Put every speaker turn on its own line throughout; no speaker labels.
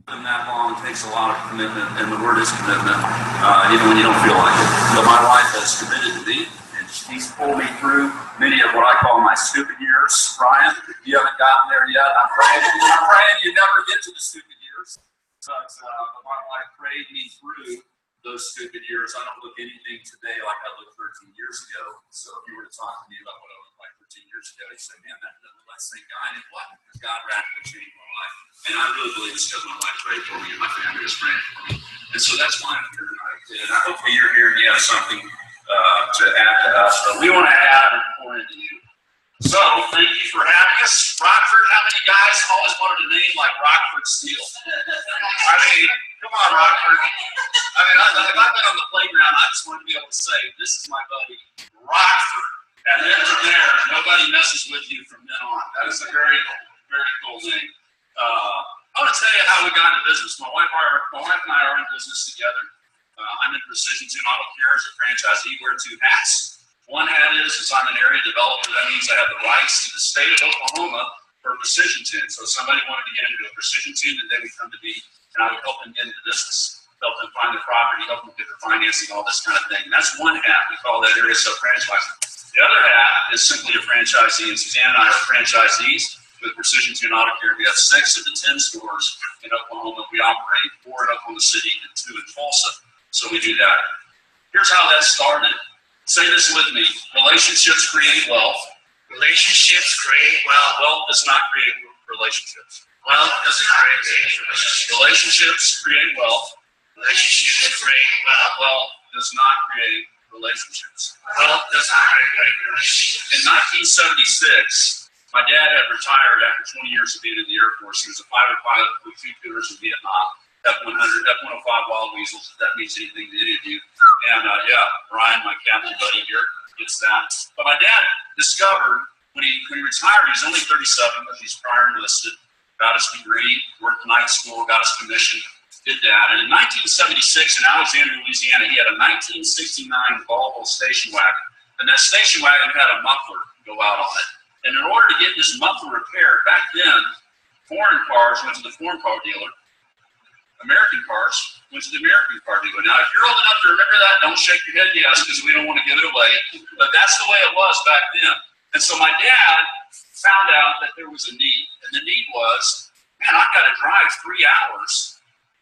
Been that long takes a lot of commitment, and the word is commitment, even when you don't feel like it. But my wife has committed to me, and she's pulled me through many of what I call my stupid years. Ryan, you haven't gotten there yet. I'm praying you never get to the stupid years. But my wife prayed me through those stupid years. I don't look anything today like I looked 13 years ago. So if you were to talk to me about what I looked like 13 years ago, you say, man, that's the same guy. And what? Because God radically changed my life. And I really believe it's because my wife prayed for me and my family has prayed for me. And so that's why I'm here tonight. And I hope you're here and you have something to add to us. But we want to add and pour into you. So thank you for having us. Rockford, how many guys always wanted a name like Rockford Steel? I mean, come on, Rockford. I mean, if I've been on the playground, I just want to be able to say, this is my buddy, Rockford. And then from there, nobody messes with you from then on. That is a very, very cool name. I want to tell you how we got into business. My wife and I are in business together. I'm in Precision Tune Auto Care as a franchisee. Wear two hats. One hat is I'm an area developer. That means I have the rights to the state of Oklahoma for Precision Tune. So if somebody wanted to get into a Precision Tune, then they would come to me, and I would help them get into business, help them find the property, help them get the financing, all this kind of thing. And that's one hat. We call that area sub-franchising. The other hat is simply a franchisee, and Suzanne and I are franchisees with Precision Tune Auto Care. We have 6 of the 10 stores in Oklahoma. We operate 4 in Oklahoma City and 2 in Tulsa. So we do that. Here's how that started. Say this with me. Relationships create wealth.
Relationships create wealth.
Wealth does not create relationships.
Wealth doesn't create relationships.
Relationships create wealth.
Relationships create wealth.
Wealth does not create relationships.
Wealth doesn't create relationships.
In 1976, my dad had retired after 20 years of being in the Air Force. He was a fighter pilot with 2 tours in Vietnam. F-100, F-105 Wild Weasels, if that means anything to any of you. And Brian, my captain buddy here, gets that. But my dad discovered when he retired, he's only 37 because he's prior enlisted, got his degree, worked night school, got his commission, did that. And in 1976 in Alexandria, Louisiana, he had a 1969 Volvo station wagon. And that station wagon had a muffler go out on it. And in order to get this muffler repaired, back then, foreign cars went to the foreign car dealer. American cars went to the American car dealer. Now, if you're old enough to remember that, don't shake your head yes, because we don't want to give it away. But that's the way it was back then. And so my dad found out that there was a need. And the need was, man, I've got to drive 3 hours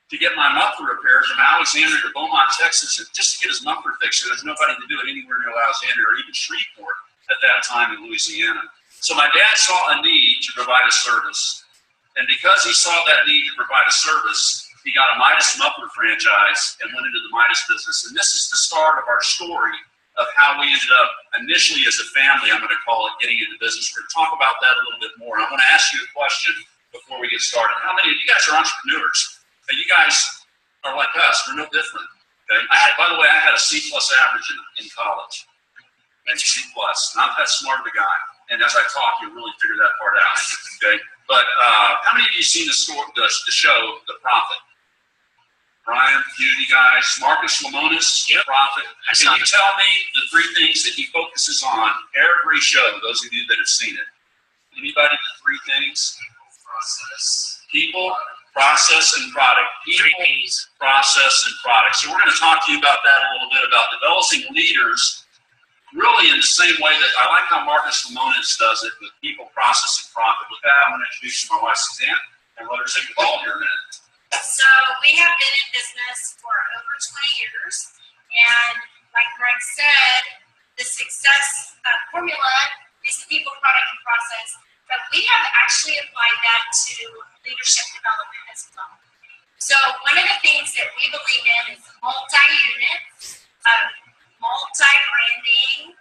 to get my muffler repaired from Alexandria to Beaumont, Texas, just to get his muffler fixed. There's nobody to do it anywhere near Alexandria or even Shreveport at that time in Louisiana. So my dad saw a need to provide a service. And because he saw that need to provide a service, he got a Midas muffler franchise and went into the Midas business. And this is the start of our story of how we ended up initially as a family, I'm going to call it, getting into business. We're going to talk about that a little bit more. And I want to ask you a question before we get started. How many of you guys are entrepreneurs? And you guys are like us. We're no different. Okay? By the way, I had a C+ average in college. And C+. Not that smart of a guy. And as I talk, you'll really figure that part out. Okay? But how many of you seen the show, The Prophet? Brian, you guys, Marcus Lemonis, Prophet. Can you tell me the 3 things that he focuses on every show, those of you that have seen it? Anybody, the 3 things? People, process, and product. People,
3 Ps.
Process, and product. So we're going to talk to you about that a little bit, about developing leaders really in the same way that I like how Marcus Lemonis does it with people, process, and profit. With that, I'm going to introduce you to my wife, Suzanne, and let her take the ball here in a minute.
So we have been in business for over 20 years, and like Greg said, the success formula is the people, product, and process, but we have actually applied that to leadership development as well. So one of the things that we believe in is multi-unit, multi-branding,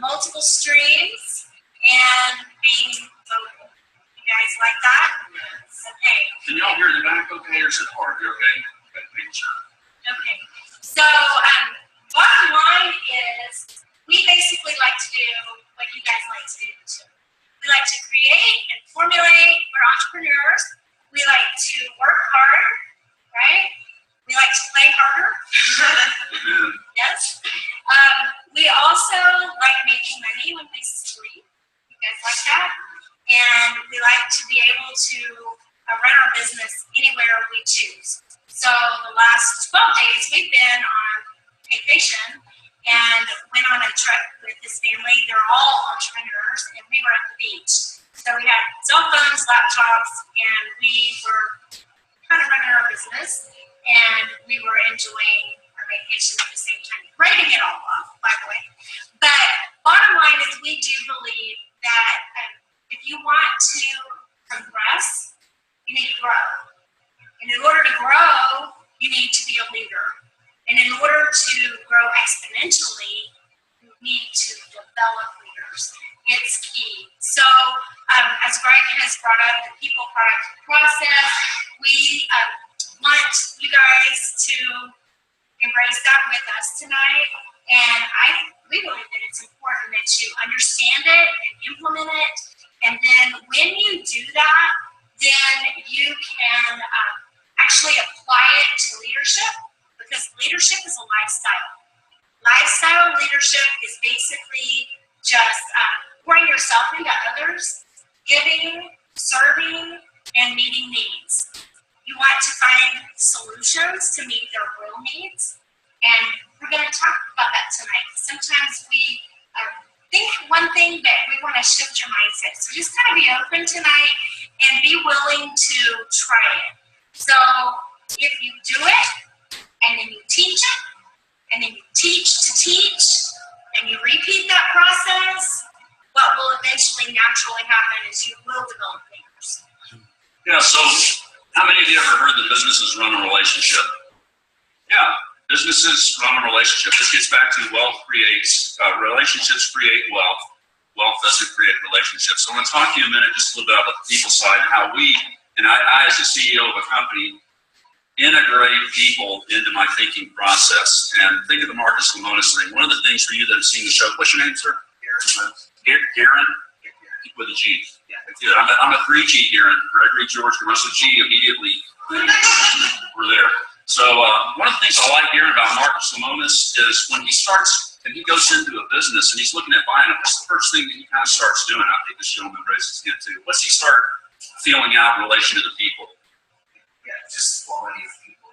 multiple streams, and being vocal. You guys like that? Okay.
Can y'all hear the back okay, or is it hard? You okay? Make sure.
Okay. So bottom line is we basically like to do what you guys like to do too. We like to create and formulate. We're entrepreneurs. We like to work hard, right? We like to play harder. Yes. We also like making money when we and went on a trip with his family. They're all entrepreneurs, and we were at the beach. So we had cell phones, laptops, and we were kind of running our business, and we were enjoying our vacation at the same time, writing it all off, by the way. But bottom line is we do believe that if you want to progress, you need to grow. And in order to grow, you need to be a leader. And in order to grow exponentially, you need to develop leaders. It's key. So as Greg has brought up the people, product, process, we want you guys to embrace that with us tonight. And we believe that it's important that you understand it and implement it. And then when you do that, then you can actually apply it to leadership, because leadership is a lifestyle. Lifestyle leadership is basically just pouring yourself into others, giving, serving, and meeting needs. You want to find solutions to meet their real needs, and we're going to talk about that tonight. Sometimes we think one thing, but we want to shift your mindset. So just kind of be open tonight and be willing to try it. So if you do it, and then you teach it, and then you teach to teach, and you repeat that process, what will eventually naturally happen is you will develop leaders.
Yeah, so how many of you ever heard that businesses run a relationship? Yeah, businesses run a relationship. This gets back to wealth creates, relationships create wealth. Wealth doesn't create relationships. So I'm going to talk to you a minute just a little bit about the people side and how we, and I as the CEO of a company, integrate people into my thinking process. And think of the Marcus Lemonis thing. One of the things for you that have seen the show, what's your name, sir? Garen? With a G. Yeah, good. I'm a 3G Garen. Gregory George Russell G immediately. We're there. So one of the things I like hearing about Marcus Lemonis is when he starts and he goes into a business and he's looking at buying it, what's the first thing that he kind of starts doing? I think this gentleman raised his hand too. What's he start feeling out in relation to the people?
Yeah, just the quality of people.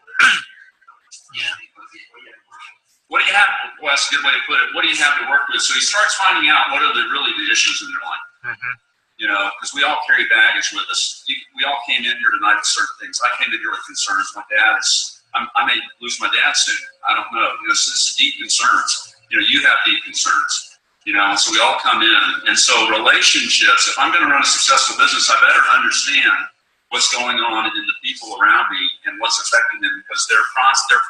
Yeah. What do you have? Well, that's a good way to put it. What do you have to work with? So he starts finding out what are really the issues in their life. Mm-hmm. You know, because we all carry baggage with us. We all came in here tonight with certain things. I came in here with concerns. My dad is, I may lose my dad soon. I don't know. You know, it's deep concerns. You know, you have deep concerns. You know, so we all come in. And so relationships, if I'm going to run a successful business, I better understand what's going on in the people around me and what's affecting them, because their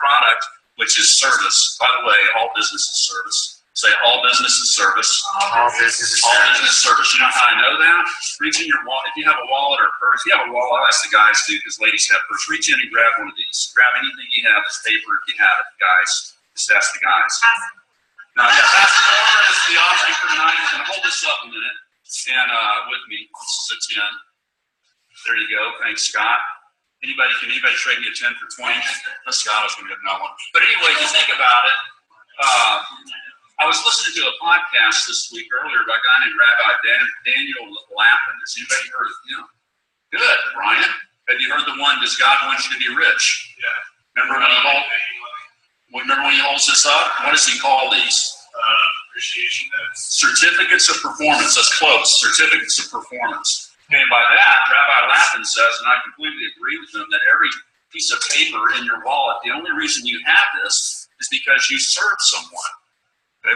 product, which is service. By the way, all business is service. Say all business is service.
All business is
service. You know how I know that? Reach in your wallet. If you have a wallet or a purse, if you have a wallet, I ask the guys to, because ladies have purse. Reach in and grab one of these. Grab anything you have that's paper if you have it, guys. Just ask the guys. Now, yeah, that's the offering for tonight. I'm going to hold this up a minute and with me. This is a 10. There you go. Thanks, Scott. Can anybody trade me a 10 for 20? That's Scott. I was going to get that one. But anyway, if you think about it, I was listening to a podcast this week earlier by a guy named Rabbi Daniel Lapin. Has anybody heard of him? Good, Ryan. Have you heard the one, does God want you to be rich? Yeah. Remember when he holds this up? What does he call these?
Appreciation notes.
Certificates of performance. That's close. Certificates of performance. And by that, Rabbi Lapin says, and I completely agree with him, that every piece of paper in your wallet, the only reason you have this is because you serve someone.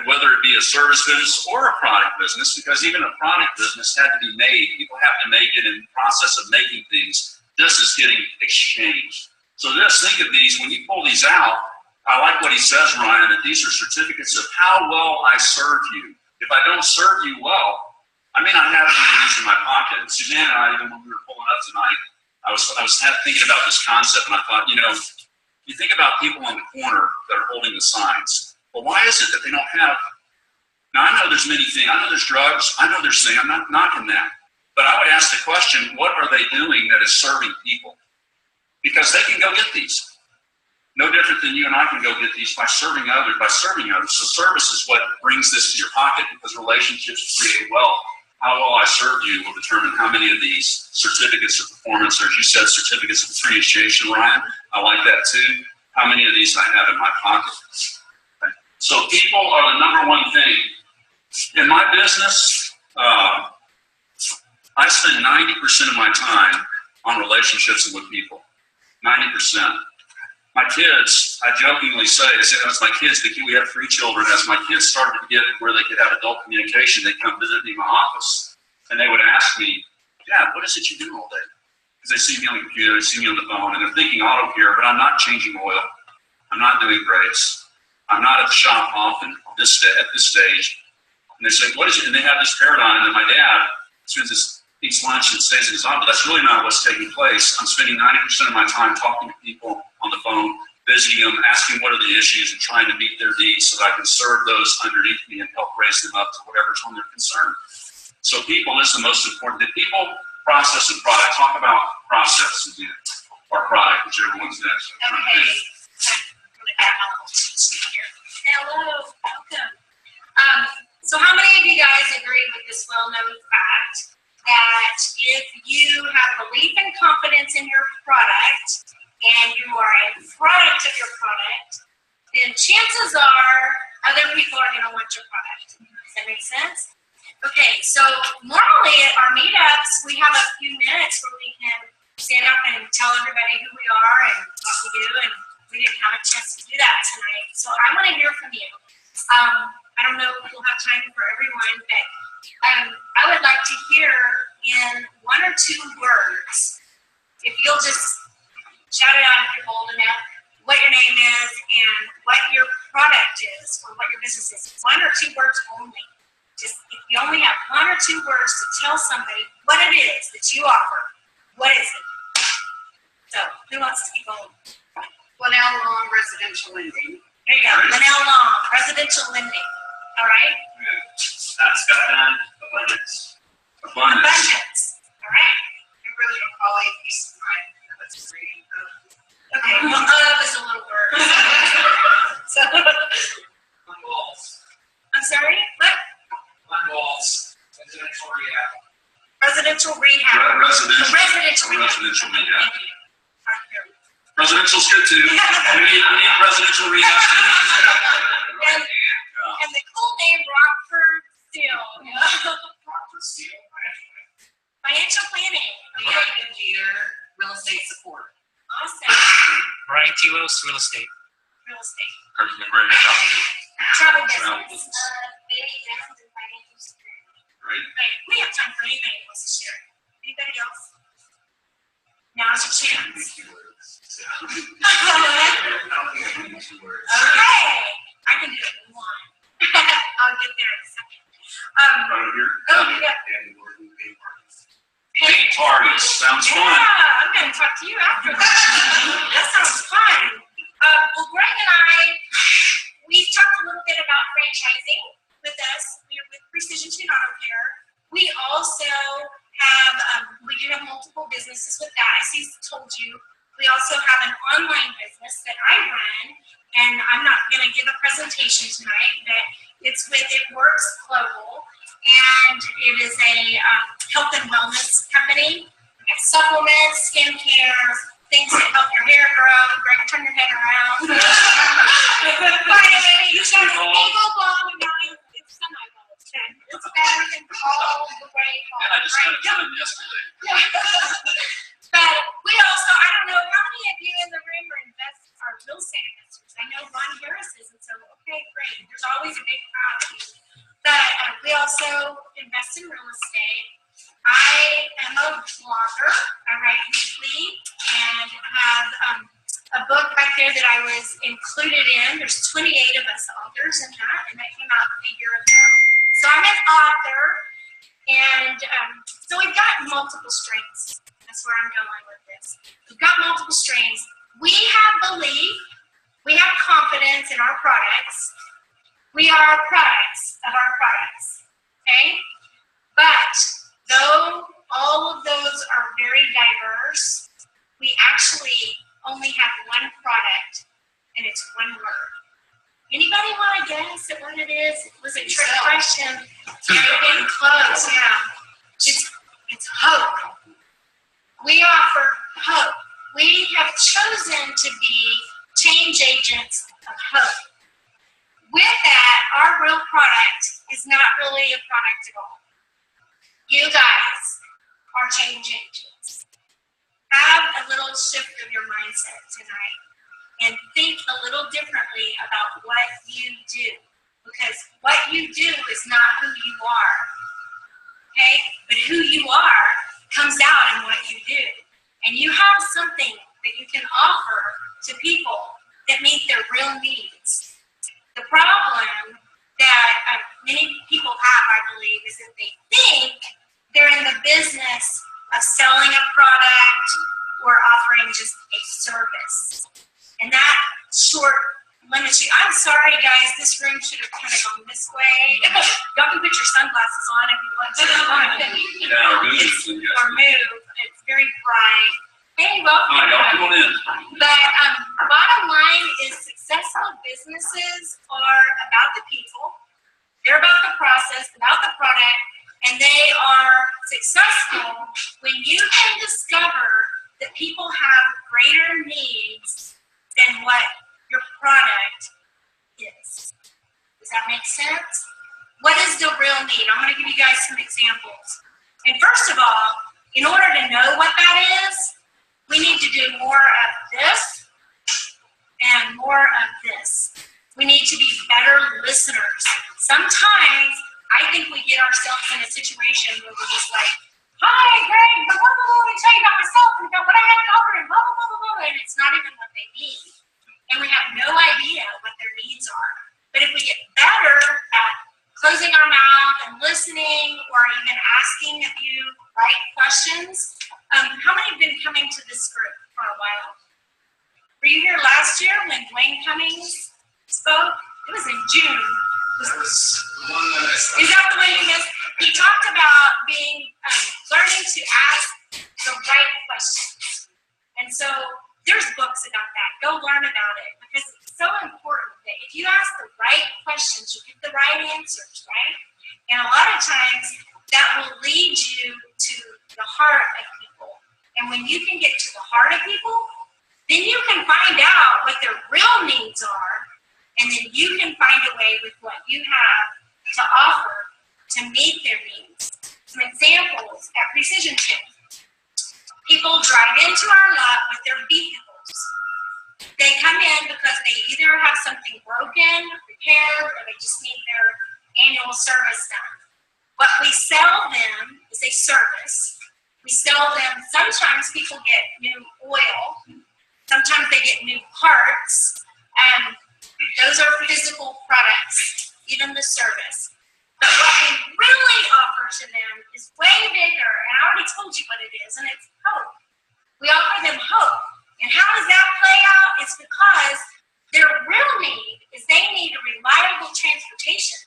Whether it be a service business or a product business, because even a product business had to be made. People have to make it. In the process of making things, this is getting exchanged. So think of these, when you pull these out, I like what he says, Ryan, that these are certificates of how well I serve you. If I don't serve you well, I may not have any of these in my pocket. And Suzanne and I, even when we were pulling up tonight, I was thinking about this concept, and I thought, you know, you think about people on the corner that are holding the signs. Well, why is it that they don't have? Now, I know there's many things. I know there's drugs. I know there's things. I'm not knocking that. But I would ask the question, what are they doing that is serving people? Because they can go get these. No different than you and I can go get these by serving others. So service is what brings this to your pocket, because relationships create wealth. How well I serve you will determine how many of these certificates of performance, or as you said, certificates of appreciation, Ryan. I like that too. How many of these I have in my pocket. Okay. So people are the number one thing. In my business, I spend 90% of my time on relationships and with people. 90%. My kids, I jokingly say, as my kids, we have 3 children, as my kids started to get where they could have adult communication, they'd come visit me in my office, and they would ask me, Dad, what is it you do all day? Because they see me on the computer, they see me on the phone, and they're thinking auto care, but I'm not changing oil. I'm not doing brakes. I'm not at the shop often at this stage. And they say, what is it? And they have this paradigm that my dad eats lunch and stays in his office. But that's really not what's taking place. I'm spending 90% of my time talking to people on the phone, visiting them, asking what are the issues, and trying to meet their needs so that I can serve those underneath me and help raise them up to whatever's on their concern. So people is the most important. The people, process, and product. Talk about process again, or product, whichever one's next.
Okay. Hello, welcome. So how many of you guys agree with this well-known fact that if you have belief and confidence in your product and you are a product of your product, then chances are other people are going to want your product. Does that make sense? Okay, so normally at our meetups, we have a few minutes where we can stand up and tell everybody who we are and what we do, and we didn't have a chance to do that tonight. So I want to hear from you. I don't know if we'll have time for everyone, but I would like to hear in 1 or 2 words, if you'll just shout it out if you're bold enough, what your name is and what your product is or what your business is. 1 or 2 words only. Just if you only have 1 or 2 words to tell somebody what it is that you offer, what is it? So who wants to be bold?
Linnell Long Residential Lending.
There you go. Linnell Long, residential lending. All right.
Scott, abundance.
Abundance. All right.
I really don't call it peace of mind. That's free.
Okay. Well, is a little word. So.
One walls.
I'm sorry. What?
One walls. Residential rehab.
Residential rehab.
Residential
rehab.
rehab. Residential's good too. we need residential rehab.
And the cool name Rockford Steel.
Rockford Steel.
Financial planning.
American Leader Real Estate Support.
Awesome.
Brian Tilos, real estate.
Real estate.
Travel
Travel business.
business.
Baby Downs and financial security.
Great.
Right. We have time for anybody who wants to share. Anybody else? Now's your chance. Okay. I can do it in 1. I'll get there in a second.
Right here.
Yeah.
Paint parties. Sounds fun.
Yeah, I'm going to talk to you after that. That sounds fun. Well, Greg and I, we've talked a little bit about franchising with us. We're with Precision Tune Auto Care. We also have, we do have multiple businesses with that. As he's told you, we also have an online business that I run, and I'm not going to give a presentation tonight, but it's with It Works Global, and it is a health and wellness company. We got supplements, skincare, things that help your hair grow. Greg, turn your head around. Vitamin, you got a single ball, and now it's semi-ball. It's better than all the way ball.
Yeah, I just got it done yesterday.
But we also, I don't know, how many of you in the room are real estate investors? I know Ron Harris is, and so, okay, great. There's always a big crowd of you. But we also invest in real estate. I am a blogger. I write weekly and have a book back there that I was included in. There's 28 of us authors in that, and that came out a year ago. So I'm an author, and so we've got multiple strengths. That's where I'm going with this. We've got multiple strengths. We have belief. We have confidence in our products. We are products of our products. Okay? But though all of those are very diverse, we actually only have one product, and it's one word. Anybody want to guess at what it is? It was a trick question. You're getting close, yeah. It's hope. We offer hope. We have chosen to be change agents of hope. With that, our real product is not really a product at all. You guys are change agents. Have a little shift of your mindset tonight and think a little differently about what you do. Because what you do is not who you are. Okay? But who you are comes out in what you do. And you have something that you can offer to people that meet their real needs. The problem that many people have, I believe, is that they think they're in the business of selling a product or offering just a service. And that short limits you. I'm sorry, guys, this room should have kind of gone this way. Y'all can put your sunglasses on if you want to. Or move. It's very bright. Hey, welcome.
Hi, y'all, come on in.
But bottom line is successful businesses are about the people. They're about the process, about the product, and they are successful when you can discover that people have greater needs than what your product is. Does that make sense? What is the real need? I'm going to give you guys some examples. And first of all, in order to know what that is, we need to do more of this and more of this. We need to be better listeners. Sometimes I think we get ourselves in a situation where we're just like, hi, Greg, blah, blah, blah, let me tell you about myself and about what I have to offer and blah, blah, blah, blah, blah, and it's not even what they need. And we have no idea what their needs are. But if we get better at closing our mouth and listening or even asking a few right questions, how many have been coming to this group for a while? Were you here last year when Dwayne Cummings spoke? It was in June.
That was the one that I saw.
Is that the one you missed? He talked about being learning to ask the right questions. And so there's books about that. Go learn about it because it's so important that if you ask the right questions, you get the right answers, right? And a lot of times that will lead you to the heart of people. And when you can get to the heart of people, then you can find out what their real needs are, and then you can find a way with what you have to offer to meet their needs. Some examples at Precision Tip. People drive into our lot with their vehicles. They come in because they either have something broken, repaired, or they just need their annual service done. What we sell them is a service. We sell them, sometimes people get new oil, sometimes they get new parts, and those are physical products, even the service. But what we really offer to them is way bigger, and I already told you what it is, and it's hope. We offer them hope. And how does that play out? It's because their real need is they need a reliable transportation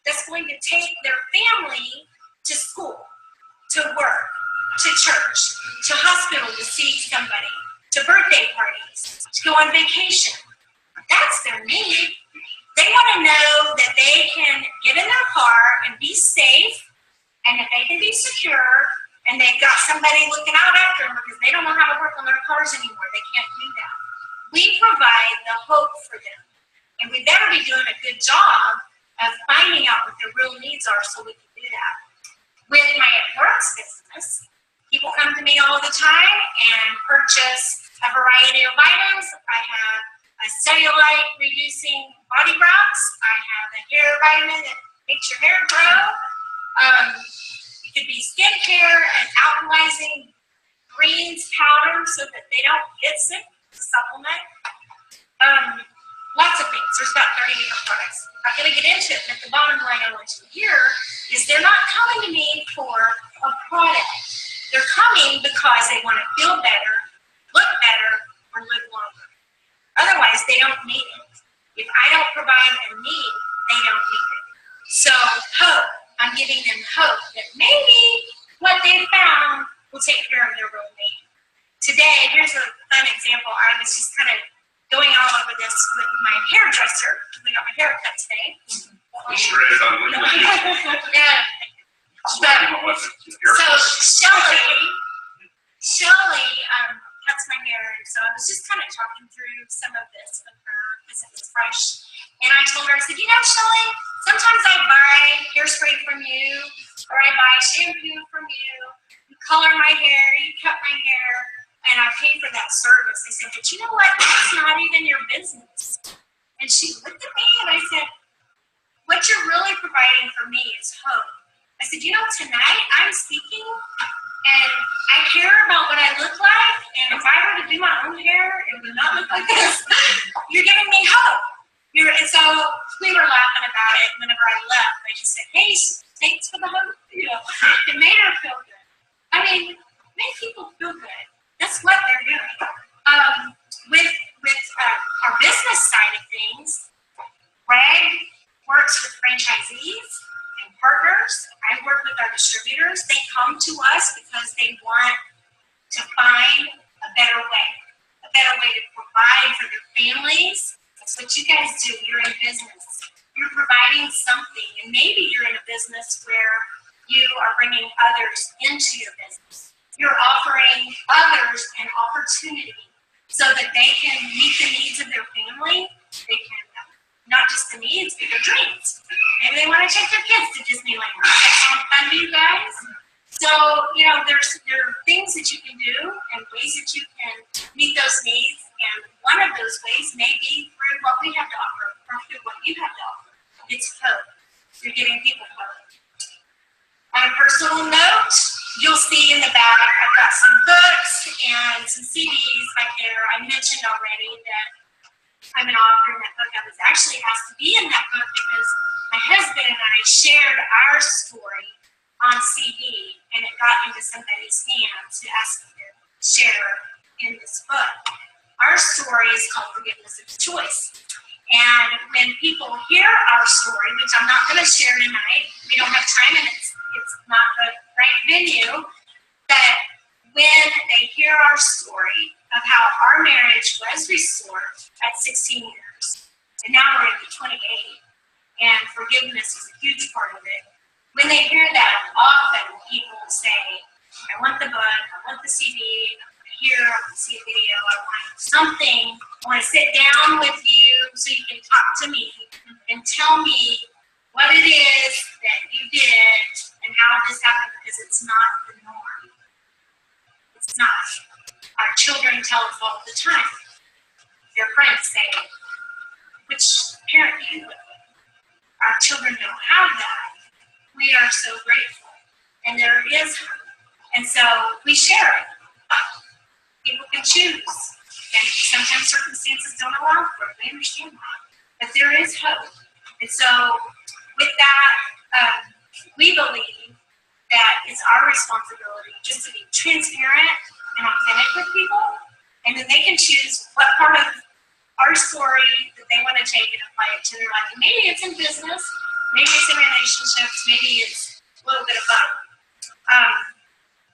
that's going to take their family to school, to work, to church, to hospital to see somebody, to birthday parties, to go on vacation. That's their need. They want to know that they can get in their car and be safe, and that they can be secure, and they've got somebody looking out after them because they don't know how to work on their cars anymore. They can't do that. We provide the hope for them. And we better be doing a good job of finding out what their real needs are so we can do that. With my It Works business, people come to me all the time and purchase a variety of items. I have a cellulite reducing body rocks. I have a hair vitamin that makes your hair grow. It could be skincare and alkalizing greens powder so that they don't get sick to supplement. Lots of things. There's about 30 different products. I'm not going to get into it, but the bottom line I want you to hear is they're not coming to me for a product. They're coming because they want to feel better, look better, or live longer. Otherwise, they don't need it. If I don't provide a need, they don't need it. So, hope. I'm giving them hope that maybe what they found will take care of their real need. Today, here's a fun example. I was just kind of going all over this with my hairdresser. We got my hair cut today.
Straight on with
Yeah. But, so Shelly cuts my hair, and so I was just kind of talking through some of this with her because it was fresh. And I told her, I said, you know, Shelley, sometimes I buy hairspray from you, or I buy shampoo from you. You color my hair, you cut my hair, and I pay for that service. I said, but you know what? That's not even your business. And she looked at me and I said, what you're really providing for me is hope. I said, you know, tonight I'm speaking and I care about what I look like. And if I were to do my own hair, it would not look like this. You're giving me hope. And so we were laughing about it. Whenever I left, I just said, hey, thanks for the hope. You know, it made her feel good. I mean, make people feel good. That's what they're doing. With our business side of things, Greg works with franchisees and partners. I work with our distributors. They come to us because they want to find a better way to provide for their families. That's what you guys do. You're in business. You're providing something, and maybe you're in a business where you are bringing others into your business. You're offering others an opportunity so that they can meet the needs of their family. They can, not just the needs, but their dreams. Maybe they want to take their kids to Disneyland. That sounds fun to you guys? So, you know, there are things that you can do and ways that you can meet those needs. And one of those ways may be through what we have to offer, or through what you have to offer. It's hope. You're giving people hope. On a personal note, you'll see in the back, I've got some books and some CDs back there. I mentioned already that I'm an author in that book. I was actually asked to be in that book because my husband and I shared our story on CD, and it got into somebody's hands to ask me to share in this book. Our story is called Forgiveness is a Choice. And when people hear our story, which I'm not going to share tonight, we don't have time and it's not the right venue, that when they hear our story of how our marriage was restored at 16 years, and now we're at 28, and forgiveness is a huge part of it. When they hear that, often people say, I want the book, I want the CD, I want to hear, I want to see a video, I want something, I want to sit down with you so you can talk to me and tell me what it is that you did and how this happened, because it's not the norm. It's not. Our children tell us all the time. Their friends say, which parent do you live with? Our children don't have that. We are so grateful. And there is hope. And so we share it. People can choose. And sometimes circumstances don't allow for it. We understand that. But there is hope. And so with that, we believe that it's our responsibility just to be transparent and authentic with people. And then they can choose what part of our story that they want to take and apply it to their life. And maybe it's in business. Maybe it's in relationships, maybe it's a little bit of both.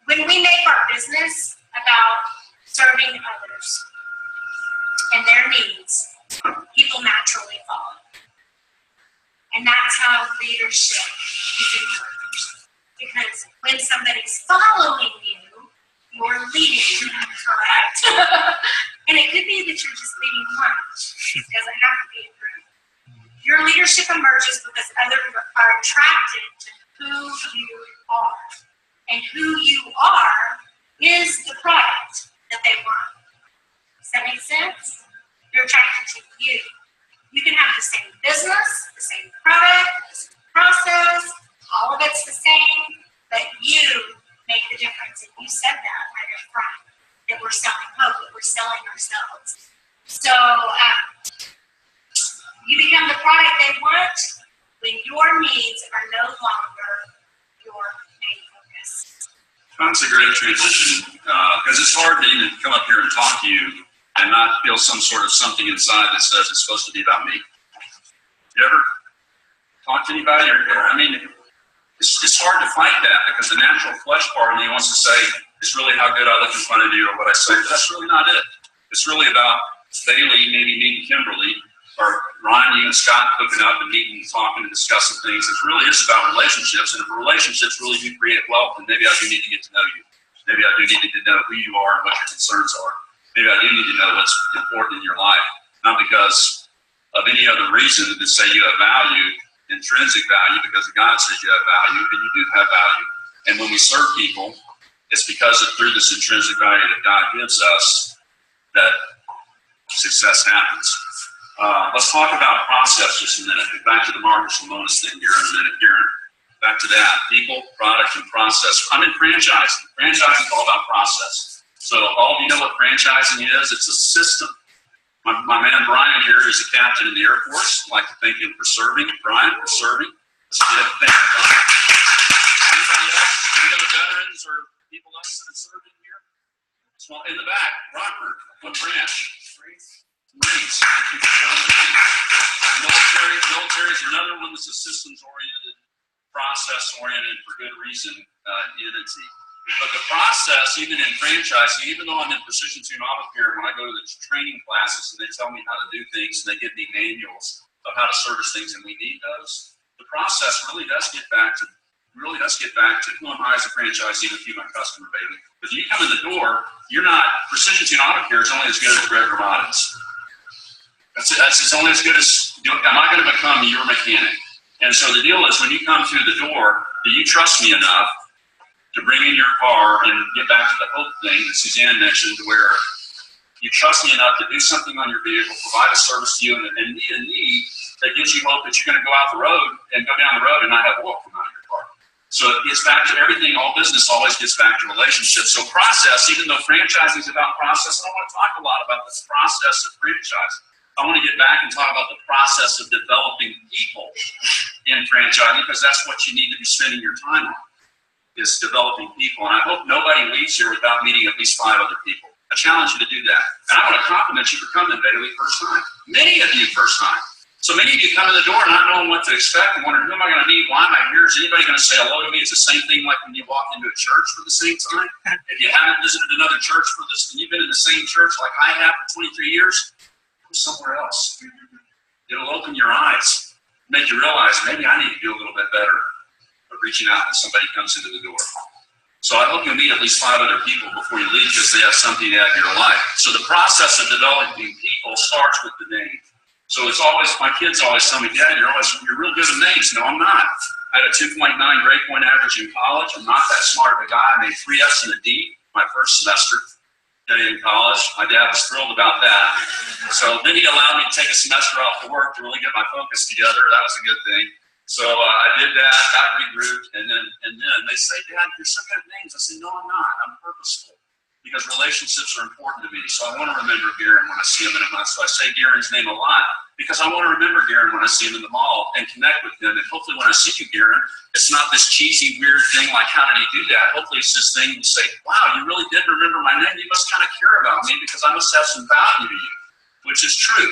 When we make our business about serving others and their needs, people naturally follow. And that's how leadership is encouraged. Because when somebody's following you, you're leading, correct? And it could be that you're just leading lunch. It doesn't have to be a group. Your leadership emerges because others are attracted to who you are. And who you are is the product that they want. Does that make sense? They're attracted to you. You can have the same business, the same product, the same process, all of it's the same, but you make the difference. And you said that right up front, that we're selling hope, that we're selling ourselves. So, you become the product they want when your needs are no longer your main focus.
That's a great transition, because it's hard to even come up here and talk to you and not feel some sort of something inside that says it's supposed to be about me. You ever talk to anybody? It's hard to fight that, because the natural flesh part of me wants to say, it's really how good I look in front of you or what I say, but that's really not it. It's really about Bailey, maybe meeting Kimberly, or Ryan, you and Scott hooking up and meeting and talking and discussing things. It really is about relationships, and if relationships really do create wealth, then maybe I do need to get to know you. Maybe I do need to know who you are and what your concerns are. Maybe I do need to know what's important in your life, not because of any other reason than to say you have value, intrinsic value, because God says you have value, and you do have value. And when we serve people, it's because of through this intrinsic value that God gives us that success happens. Let's talk about process just a minute. Get back to the Marcus Lemonis thing here in a minute. Here, back to that. People, product, and process. I'm in franchising. Franchising is all about process. So all of you know what franchising is. It's a system. My man Brian here is a captain in the Air Force. I'd like to thank him for serving. Brian, for serving. Thank you, Brian. Anybody else? Any other veterans or people else that have served in here? Small in the back. Rockford. What branch? Marines. Thank you for showing me. Military is another one that's a systems-oriented, process-oriented, for good reason, entity. But the process, even in franchising, even though I'm in precision tune auto care, when I go to the training classes and they tell me how to do things and they give me manuals of how to service things and we need those, the process really does get back to who am I as a franchisee to feed my customer, baby. Because you come in the door, you're not, precision tune auto care is only as good as Greg Ramada's. It's only as good as, am I going to become your mechanic? And so the deal is when you come through the door, do you trust me enough to bring in your car and get back to the hope thing that Suzanne mentioned, where you trust me enough to do something on your vehicle, provide a service to you, and meet a need that gives you hope that you're going to go out the road and go down the road and not have oil come out of your car. So it gets back to everything. All business always gets back to relationships. So process, even though franchising is about process, I don't want to talk a lot about this process of franchising. I want to get back and talk about the process of developing people in franchising, because that's what you need to be spending your time on, is developing people. And I hope nobody leaves here without meeting at least 5 other people. I challenge you to do that. And I want to compliment you for coming, Bailey, first time. Many of you first time. So many of you come in the door not knowing what to expect and wondering, who am I going to meet? Why am I here? Is anybody going to say hello to me? It's the same thing like when you walk into a church for the same time. If you haven't visited another church for this, and you've been in the same church like I have for 23 years, go somewhere else. It'll open your eyes, make you realize maybe I need to do a little bit better of reaching out when somebody comes into the door. So I hope you'll meet at least 5 other people before you leave, because they have something to add to your life. So the process of developing people starts with the name. So it's always, my kids always tell me, Dad, you're real good at names. No, I'm not. I had a 2.9 grade point average in college. I'm not that smart of a guy. I made 3 F's and a D my first semester in college. My dad was thrilled about that. So then he allowed me to take a semester off to work to really get my focus together. That was a good thing. So I did that, got regrouped, and then they say, Dad, you're so good at names. I said, no, I'm not. I'm purposeful, because relationships are important to me. So I want to remember Garen when I see him in a month. So I say Garen's name a lot, because I want to remember Garen when I see him in the mall and connect with him. And hopefully when I see you, Garen, it's not this cheesy, weird thing like, how did he do that? Hopefully it's this thing you say, wow, you really did remember my name. You must kind of care about me, because I must have some value to you, which is true.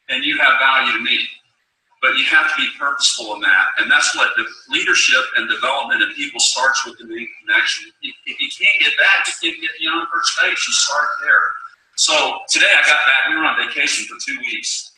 And you have value to me. But you have to be purposeful in that. And that's what the leadership and development of people starts with, the main connection. If you can't get that, you can't get beyond first base. You start there. So today I got back. We were on vacation for 2 weeks.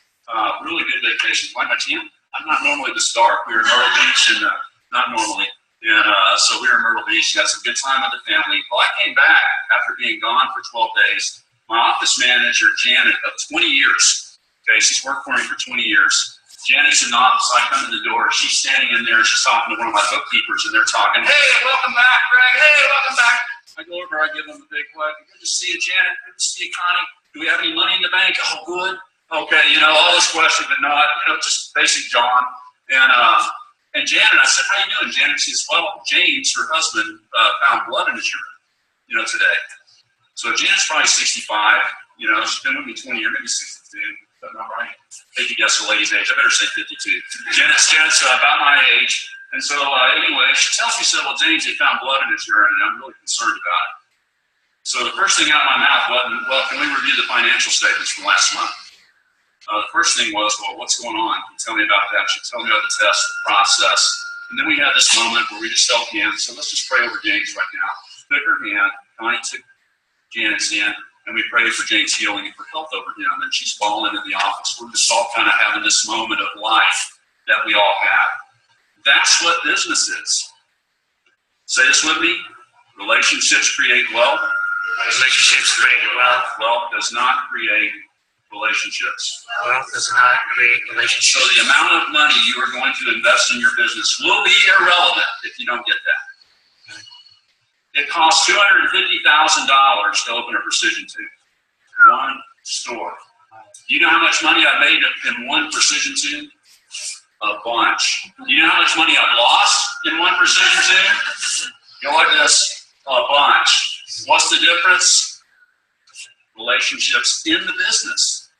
Really good vacation. Like my team, I'm not normally this dark. We were in Myrtle Beach, and not normally. And so we were in Myrtle Beach. Had some good time with the family. Well, I came back after being gone for 12 days. My office manager, Janet, of 20 years. Okay, she's worked for me for 20 years. Janet's in the office. I come in the door. She's standing in there. She's talking to one of my bookkeepers, and they're talking, hey, welcome back, Greg. Hey, welcome back. I go over. I give them a big hug. Good to see you, Janet. Good to see you, Connie. Do we have any money in the bank? Oh, good. Okay, all this question, but not, just basic John. And Janet, I said, how you doing, Janet? She says, well, James, her husband, found blood in his urine, today. So Janet's probably 65. She's been with me 20 years, maybe 62. That's not right. Take a guess the lady's age. I better say 52. Janet's about my age. And so anyway, she tells me, well, James, they found blood in his urine, and I'm really concerned about it. So the first thing out of my mouth wasn't, well, can we review the financial statements from last month? The first thing was, well, what's going on? Can you tell me about that? She told me about the test, the process. And then we had this moment where we just held hands. So let's just pray over James right now. Took her hand, Connie took Janet's hand, and we prayed for Jane's healing and for health over him. And she's fallen in the office. We're just all kind of having this moment of life that we all have. That's what business is. Say this with me. Relationships create wealth.
Relationships create wealth.
Wealth does not create Relationships.
Wealth does not create
So
relationships.
the amount of money you are going to invest in your business will be irrelevant if you don't get that. It costs $250,000 to open a precision tube. One store. Do you know how much money I made in one precision tube? A bunch. Do you know how much money I've lost in one precision tube? Go like this. A bunch. What's the difference? Relationships in the business.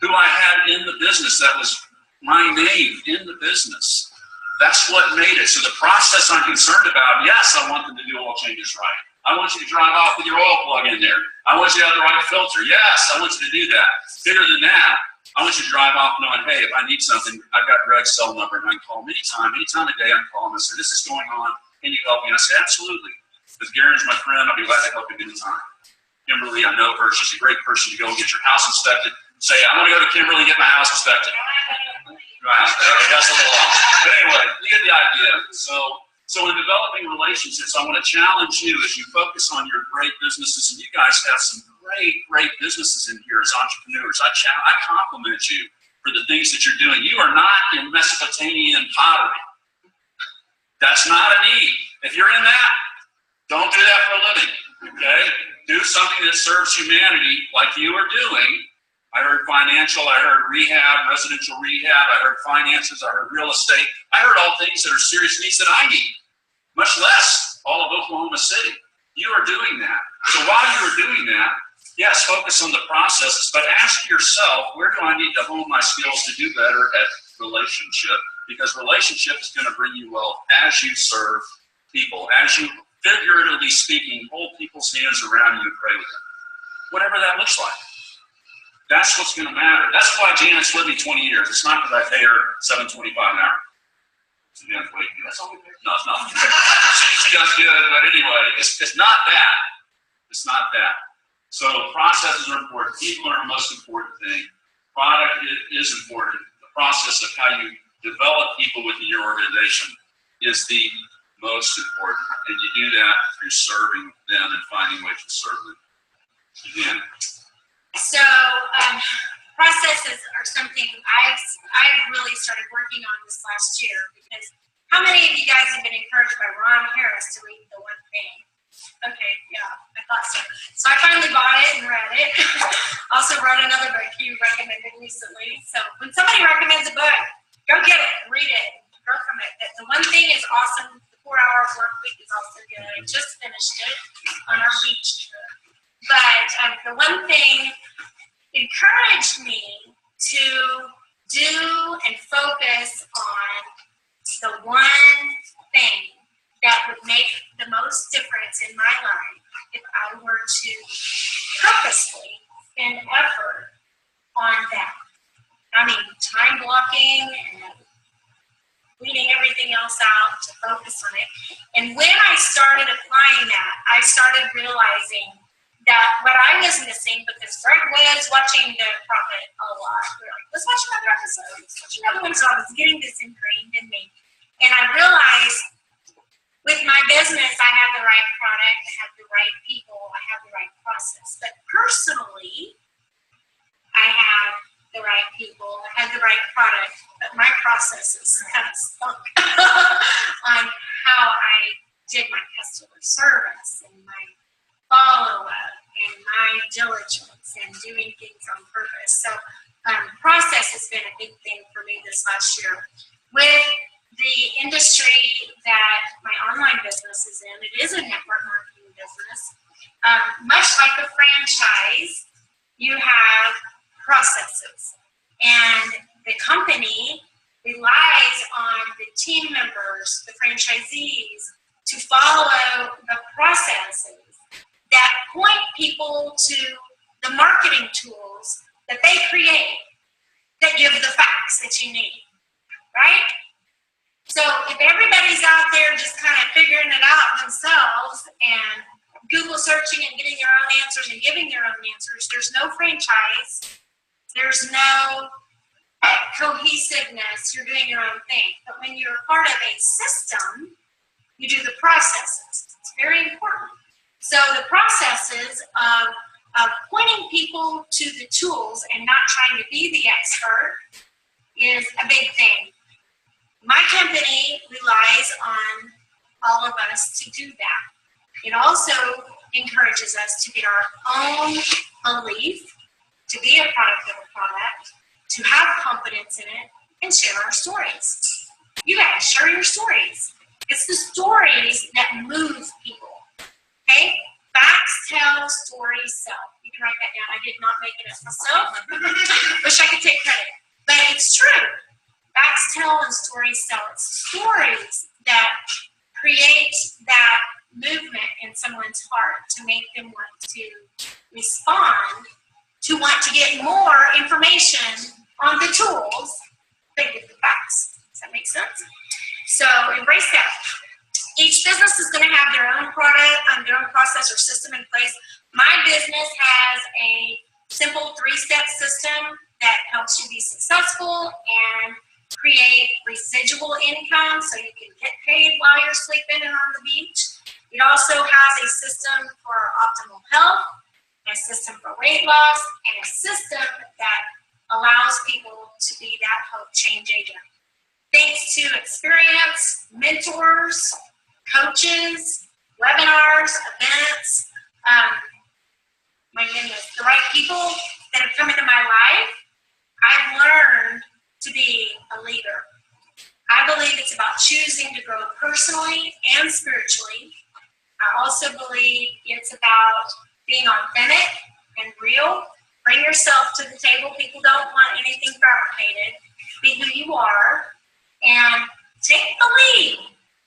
Who I had in the business, that was my name in the business. That's what made it. So the process I'm concerned about, yes, I want them to do oil changes right. I want you to drive off with your oil plug in there. I want you to have the right filter. Yes, I want you to do that. Bigger than that, I want you to drive off knowing, hey, if I need something, I've got Greg's cell number and I can call him anytime of day I can call him and say, this is going on. Can you help me? And I say, absolutely. Because Garen's my friend. I'll be glad to help you anytime. Kimberly, I know her. She's a great person to go and get your house inspected. Say, I want to go to Kimberly and get my house inspected. Right, that's a little off. But anyway, you get the idea. So in developing relationships, I want to challenge you as you focus on your great businesses, and you guys have some great businesses in here as entrepreneurs. I compliment you for the things that you're doing. You are not in Mesopotamian pottery. That's not a need. If you're in that, don't do that for a living, okay? Do something that serves humanity like you are doing. I heard financial, I heard rehab, residential rehab, I heard finances, I heard real estate. I heard all things that are serious needs that I need, much less all of Oklahoma City. You are doing that. So while you are doing that, yes, focus on the processes, but ask yourself, where do I need to hone my skills to do better at relationship? Because relationship is going to bring you wealth as you serve people, as you, figuratively speaking, hold people's hands around you and pray with them. Whatever that looks like. That's what's going to matter. That's why Janet's with me 20 years. It's not because I pay her $7.25 an hour. So Janet's waiting. That's all we pay. No, it's not. she does good, but anyway, it's not that. It's not that. So processes are important. People are the most important thing. Product is important. The process of how you develop people within your organization is the most important. And you do that through serving them and finding ways to serve them. Again.
So processes are something I've really started working on this last year, because how many of you guys have been encouraged by Ron Harris to read The One Thing? Okay, yeah, I thought so. So I finally bought it and read it. Also wrote another book you recommended recently. So when somebody recommends a book, go get it, read it, grow from it. The One Thing is awesome. The 4-Hour Work Week is also good. I just finished it on our beach trip. But The One Thing encouraged me to do and focus on the one thing that would make the most difference in my life if I were to purposely spend effort on that. I mean, time blocking and weeding everything else out to focus on it. And when I started applying that, I started realizing that what I was missing, because Greg was watching The Prophet a lot. We were like, let's watch another episode. Let's watch another one. So I was getting this ingrained in me. And I realized with my business, I have the right product, I have the right people, I have the right process. But personally, I have the right people, I have the right product, but my processes kind of stunk on how I did my customer service and my follow-up and my diligence and doing things on purpose. So process has been a big thing for me this last year. With the industry that my online business is in, it is a network marketing business. Much like a franchise, you have processes. And the company relies on the team members, the franchisees, to follow the processes that point people to the marketing tools that they create that give the facts that you need, right? So if everybody's out there just kind of figuring it out themselves and Google searching and getting their own answers and giving their own answers, there's no franchise, there's no cohesiveness, you're doing your own thing. But when you're part of a system, you do the processes. It's very important. So the processes of pointing people to the tools and not trying to be the expert is a big thing. My company relies on all of us to do that. It also encourages us to get our own belief, to be a product of a product, to have confidence in it, and share our stories. You gotta share your stories. It's the stories that move people, okay? Facts tell, stories sell. You can write that down. I did not make it up myself. Wish I could take credit. But it's true. Facts tell and stories sell. It's stories that create that movement in someone's heart to make them want to respond, to want to get more information on the tools than get the facts. Does that make sense? So embrace that. Each business is going to have their own product, their own process or system in place. My business has a simple 3-step system that helps you be successful and create residual income so you can get paid while you're sleeping and on the beach. It also has a system for optimal health, a system for weight loss, and a system that allows people to be that hope change agent. Thanks to experience, mentors, coaches, webinars, events, my goodness, the right people that have come into my life, I've learned to be a leader. I believe it's about choosing to grow personally and spiritually. I also believe it's about being authentic and real. Bring yourself to the table. People don't want anything fabricated. Be who you are and take the lead.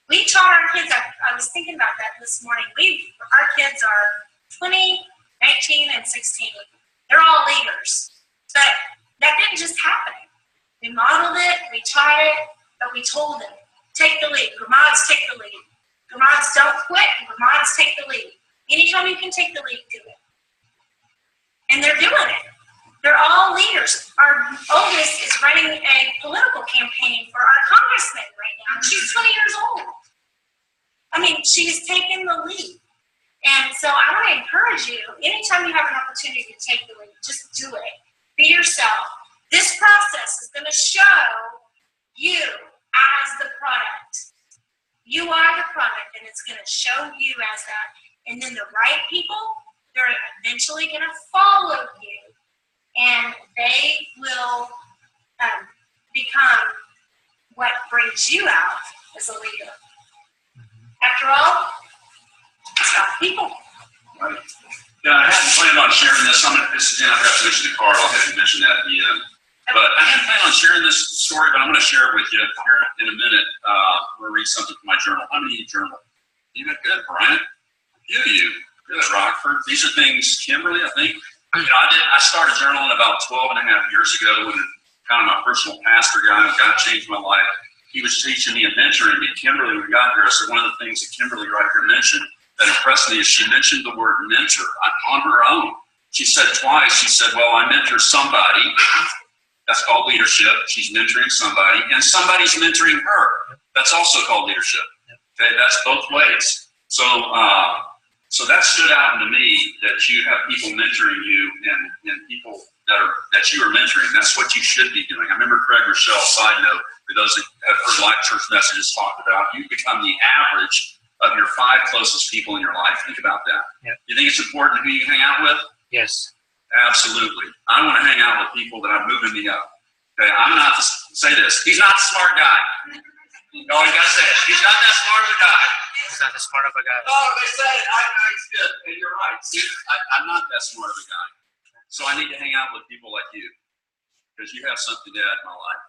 We taught our kids, I was thinking about that this morning. Our kids are 20, 19, and 16. They're all leaders. But that didn't just happen. We modeled it, we taught it, but we told them, take the lead. Grimaud's take the lead. Grimaud's don't quit, Grimaud's take the lead. Anytime you can take the lead, do it. And they're doing it. They're all leaders. Our oldest is running a political campaign for our congressman right now. She's 20 years old. I mean, she's taken the lead. And so I want to encourage you, anytime you have an opportunity to take the lead, just do it. Be yourself. This process is going to show you as the product. You are the product, and it's going to show you as that. And then the right people, they're eventually going to follow you, and they will become what brings you out as a leader. After all, it's about people.
Right. Yeah, I hadn't planned on sharing this. I've got to mention the card. I'll have to mention that at the end. But I hadn't planned on sharing this story, but I'm going to share it with you here in a minute. I'm going to read something from my journal. How many of you journal? You did good, Brian. You. Good, Rockford. These are things, Kimberly, I think. I started journaling about 12 and a half years ago when kind of my personal pastor guy changed my life. He was teaching me and mentoring me. Kimberly, when we got here, I said one of the things that Kimberly right here mentioned that impressed me is she mentioned the word mentor on her own. She said twice, she said, well, I mentor somebody. That's called leadership. She's mentoring somebody, and somebody's mentoring her. That's also called leadership. Okay, that's both ways. So that stood out to me that you have people mentoring you and people that you are mentoring. That's what you should be doing. I remember Craig Rochelle, side note, for those that have heard Life Church messages talked about, you become the average of your 5 closest people in your life. Think about that. Yep. You think it's important who you hang out with?
Yes.
Absolutely. I want to hang out with people that are moving me up. Okay, I'm not, say this, he's not the smart guy. You always got to say it. He's not that smart of a guy.
He's not that smart of a guy.
Oh, they said it. It's good. And you're right. See, I'm not that smart of a guy. So I need to hang out with people like you because you have something to add in my life.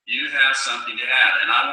You have something to add. And I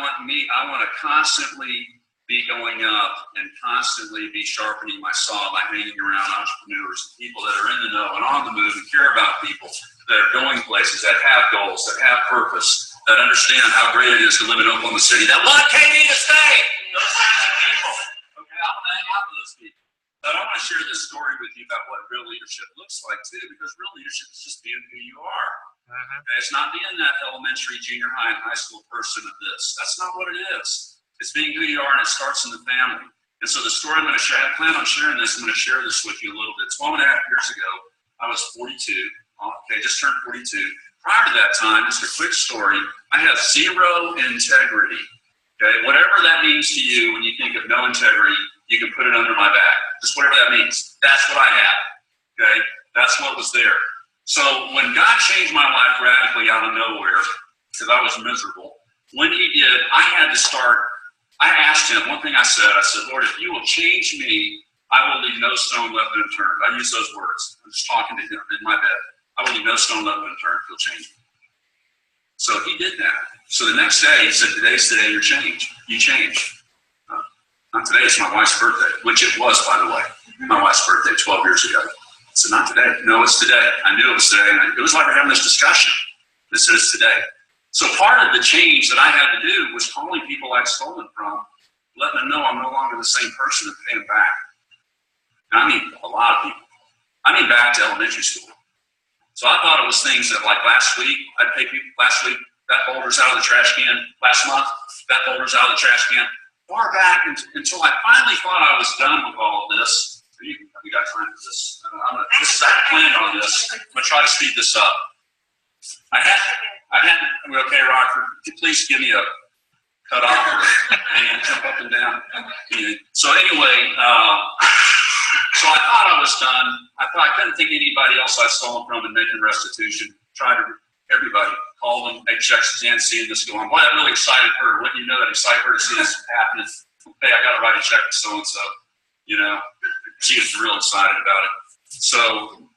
want to constantly be going up and constantly be sharpening my saw by hanging around entrepreneurs, people that are in the know and on the move and care about people that are going places, that have goals, that have purpose, that understand how great it is to live in Oklahoma City, that want KD to stay. Those kinds of people. Okay, I want to hang out with those people. But I want to share this story with you about what real leadership looks like too, because real leadership is just being who you are. Okay, it's not being that elementary, junior high, and high school person of this. That's not what it is. It's being who you are, and it starts in the family. And so the story I'm going to share, I plan on sharing this. I'm going to share this with you a little bit. 12 and a half years ago, I was 42. Okay, just turned 42. Prior to that time, just a quick story, I have zero integrity. Okay, whatever that means to you when you think of no integrity, you can put it under my back. Just whatever that means. That's what I had. Okay, that's what was there. So when God changed my life radically out of nowhere, because I was miserable, when He did, I had to start. I asked Him, one thing I said, Lord, if you will change me, I will leave no stone left unturned. I use those words. I'm just talking to Him in my bed. I will leave no stone left unturned. He'll change me. So He did that. So the next day, He said, today's the day you change. You change. Not today, it's my wife's birthday, which it was, by the way. My wife's birthday 12 years ago. So not today. No, it's today. I knew it was today. And it was like we're having this discussion. This is today. So part of the change that I had to do was calling people I'd stolen from, letting them know I'm no longer the same person and paying back. And I mean a lot of people. I mean back to elementary school. So I thought it was things that like last week, I'd pay people, last week, that boulder's out of the trash can. Last month, that boulder's out of the trash can. Far back until I finally thought I was done with all of this. We got time for this. I had planned on this. I'm going to try to speed this up. I had, okay, Rockford, please give me a cut off and jump up and down. So anyway, so I thought I was done. I thought I couldn't think of anybody else I'd stolen from and making restitution. Tried to, everybody, call them, make checks, Suzanne, seeing this go on. Boy, that really excited her. Wouldn't you know that excited her to see this happening? Hey, I got to write a check to so-and-so. She was real excited about it. So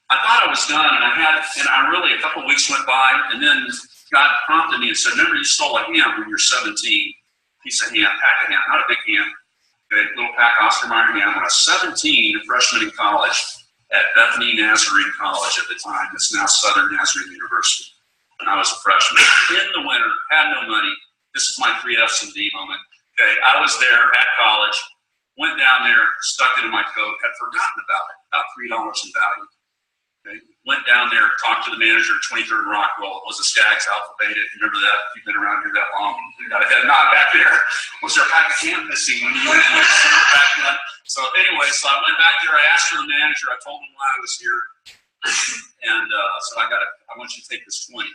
I thought I was done, and I really, a couple of weeks went by, and then God prompted me and said, remember you stole a ham when you're 17. He said, pack a ham, not a big ham. Okay, little pack Oscar Mayer ham. When I was 17, a freshman in college at Bethany Nazarene College at the time. It's now Southern Nazarene University. And I was a freshman. In the winter, had no money. This is my 3 F's and D moment. Okay, I was there at college, went down there, stuck it in my coat, had forgotten about it, about $3 in value. Okay. Went down there, talked to the manager at 23rd and Rockwell. It was a Skaggs Alpha Beta. Remember that? If you've been around here that long. You got a head nod back there. Was there a pack of ham missing when you went in? So anyway, so I went back there. I asked for the manager. I told him why I was here. And so I want you to take this 20.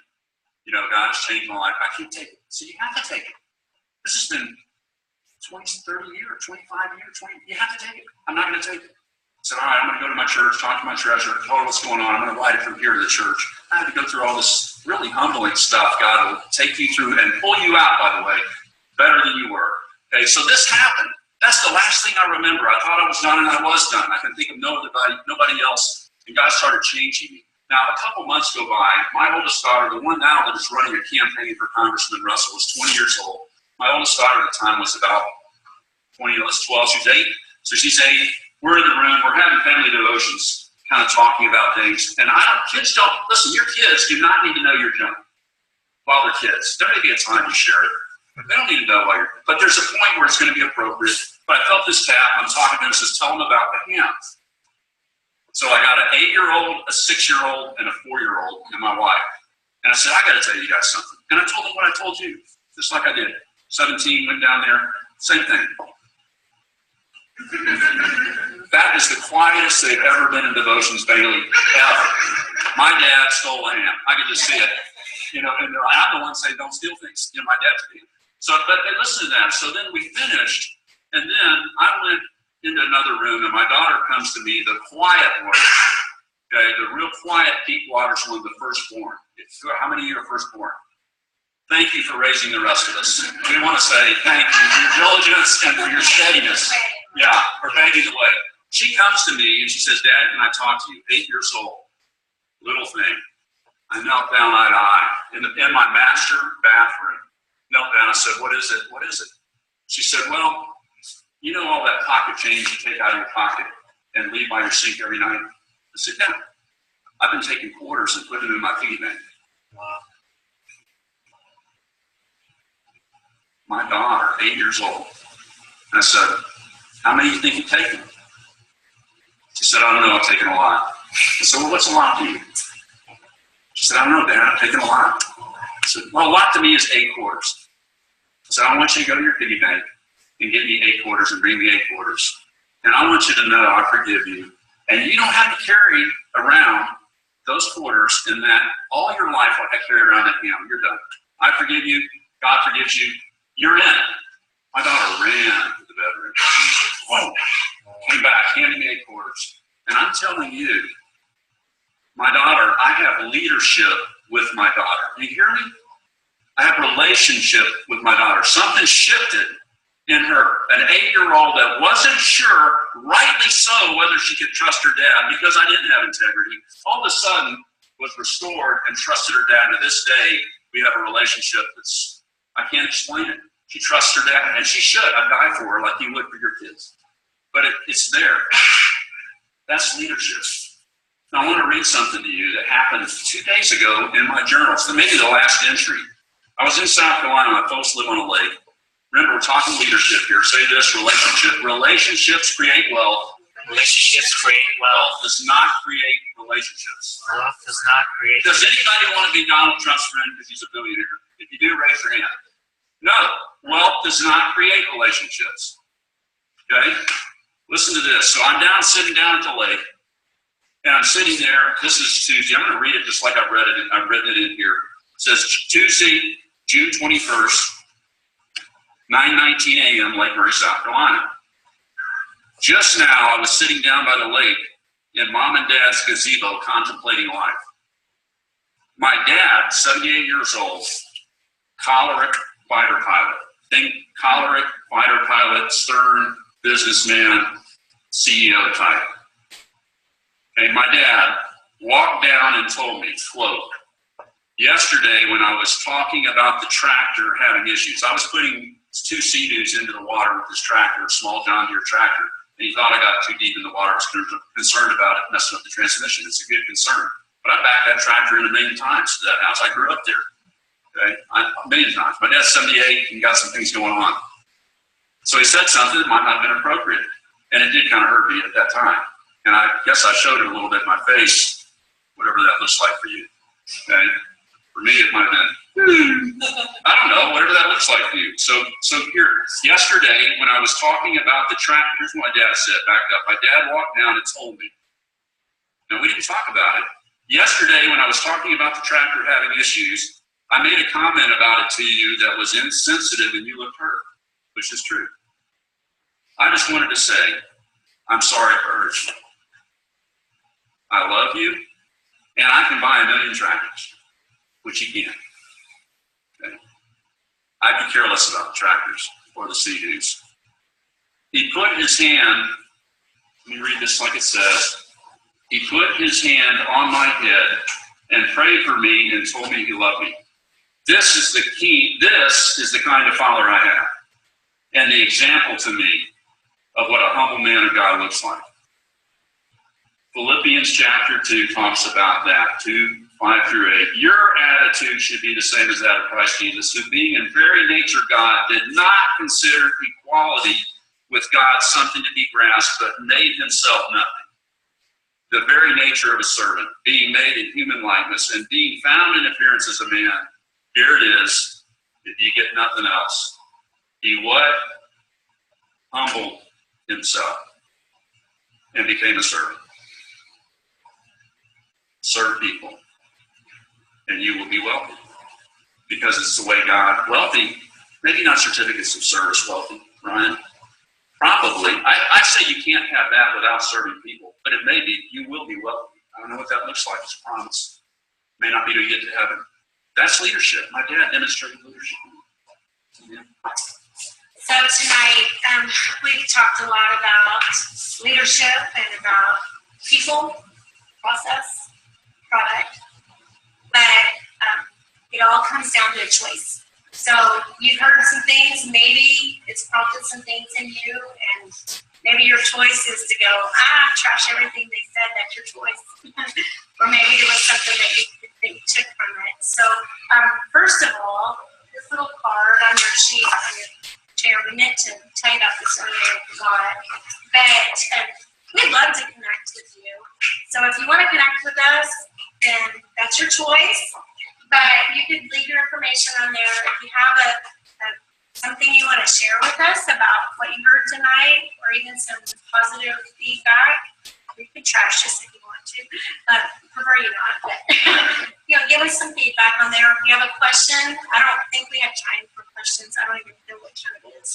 God has changed my life. I can't take it. So you have to take it. This has been 20, 30 years, 25 years, 20. You have to take it. I'm not going to take it. I said, all right, I'm going to go to my church, talk to my treasurer, tell her what's going on. I'm going to write it from here to the church. I had to go through all this really humbling stuff. God will take you through and pull you out, by the way, better than you were. Okay, so this happened. That's the last thing I remember. I thought I was done, and I was done. I couldn't think of nobody else, and God started changing me. Now, a couple months go by. My oldest daughter, the one now that is running a campaign for Congressman Russell, was 20 years old. My oldest daughter at the time was about 20, 12. She's 8. So she's 8. We're in the room. We're having family devotions, kind of talking about things. And kids don't, listen, your kids do not need to know your junk while they're kids. There may be a time you share it. They don't need to know while you're, but there's a point where it's going to be appropriate. But I felt this tap. I'm talking to him, says, tell them about the ham. So I got an 8-year-old, a 6-year-old, and a 4-year-old, and my wife. And I said, I got to tell you guys something. And I told them what I told you, just like I did. 17, went down there, same thing. That is the quietest they've ever been in devotions, Bailey, ever. My dad stole a ham. I could just see it. And I'm the one saying, don't steal things. My dad did. So, but they listened to that. So then we finished, and then I went into another room, and my daughter comes to me, the quiet one, okay, the real quiet, deep waters one, the firstborn. How many of you are firstborn? Thank you for raising the rest of us. We want to say thank you for your diligence and for your steadiness. Yeah, for paving the way. She comes to me and she says, Dad, can I talk to you? 8 years old, little thing. I knelt down eye to eye in my master bathroom. Knelt down. I said, what is it? What is it? She said, well, you know all that pocket change you take out of your pocket and leave by your sink every night? I said, yeah. I've been taking quarters and putting them in my piggy bank. Wow. My daughter, 8 years old. And I said, how many do you think you've taken? She said, I don't know, I've taken a lot. I said, well, what's a lot to you? She said, I don't know, Dad, I've taken a lot. I said, well, a lot to me is 8 quarters. I said, I want you to go to your piggy bank and give me 8 quarters and bring me 8 quarters. And I want you to know I forgive you. And you don't have to carry around those quarters in that all your life like I carried around that ham. You're done. I forgive you. God forgives you. You're in. My daughter ran to the bedroom. Whoa. Came back, handed me 8 quarters. And I'm telling you, my daughter, I have leadership with my daughter. You hear me? I have relationship with my daughter. Something shifted in her. An 8-year-old that wasn't sure, rightly so, whether she could trust her dad because I didn't have integrity, all of a sudden was restored and trusted her dad. To this day, we have a relationship that's, I can't explain it. She trusts her dad, and she should. I'd die for her like you would for your kids. But it's there. That's leadership. Now, I want to read something to you that happened 2 days ago in my journal. It's maybe the last entry. I was in South Carolina. My folks live on a lake. Remember, we're talking leadership here. Say this, relationships create wealth.
Relationships create wealth.
Wealth does not create relationships.
Wealth does not create.
Does anybody want to be Donald Trump's friend because he's a billionaire? If you do, raise your hand. No, wealth does not create relationships. Okay? Listen to this. So I'm sitting down at the lake, and I'm sitting there. This is Tuesday. I'm going to read it just like I've read it. I've written it in here. It says Tuesday, June 21st, 9:19 a.m., Lake Murray, South Carolina. Just now, I was sitting down by the lake in Mom and Dad's gazebo contemplating life. My dad, 78 years old, choleric fighter pilot. Think choleric fighter pilot, stern businessman, CEO type. Okay, my dad walked down and told me, quote, yesterday when I was talking about the tractor having issues, I was putting 2 Sea-Doos into the water with this tractor, a small John Deere tractor, and he thought I got too deep in the water. I was concerned about it messing up the transmission. It's a good concern. But I backed that tractor in 1,000,000 times to that house. I grew up there. Okay, 1,000,000 times. My dad's 78 and got some things going on. So he said something that might not have been appropriate. And it did kind of hurt me at that time. And I guess I showed it a little bit in my face, whatever that looks like for you. Okay? For me, it might have been, I don't know, whatever that looks like for you. So here, yesterday, when I was talking about the tractor, here's what my dad said, backed up. My dad walked down and told me. Now, we didn't talk about it. Yesterday, when I was talking about the tractor having issues, I made a comment about it to you that was insensitive and you looked hurt, which is true. I just wanted to say, I'm sorry for hurt you. I love you, and I can buy 1,000,000 tractors, which you can't. Okay? I'd be careless about the tractors or the Sea-Doos. He put his hand, let me read this like it says, he put his hand on my head and prayed for me and told me he loved me. This is the key. This is the kind of father I have. And the example to me of what a humble man of God looks like. Philippians chapter 2 talks about that, 2:5-8. Your attitude should be the same as that of Christ Jesus, who being in very nature God, did not consider equality with God something to be grasped, but made himself nothing. The very nature of a servant, being made in human likeness, and being found in appearance as a man. Here it is, if you get nothing else. He what? Humbled himself and became a servant. Serve people, and you will be wealthy. Because it's the way God, wealthy, maybe not certificates of service wealthy, Ryan. Probably. I say you can't have that without serving people, but it may be, you will be wealthy. I don't know what that looks like, it's a promise. It may not be till you get to heaven. That's leadership. My dad demonstrated leadership. Yeah.
So tonight, we've talked a lot about leadership and about people, process, product, but it all comes down to a choice. So you've heard some things, maybe it's prompted some things in you, and maybe your choice is to go, trash everything they said, that's your choice. Or maybe it was something that you took from it. So first of all, this little card on your sheet, on your chair, we meant to tell you about this earlier, but we'd love to connect with you. So if you want to connect with us, then that's your choice. But you could leave your information on there. If you have a something you want to share with us about what you heard tonight, or even some positive feedback. You can trash us if you want to. Prefer you not, but give us some feedback on there. If you have a question, I don't think we have time for questions. I don't even know what time it is,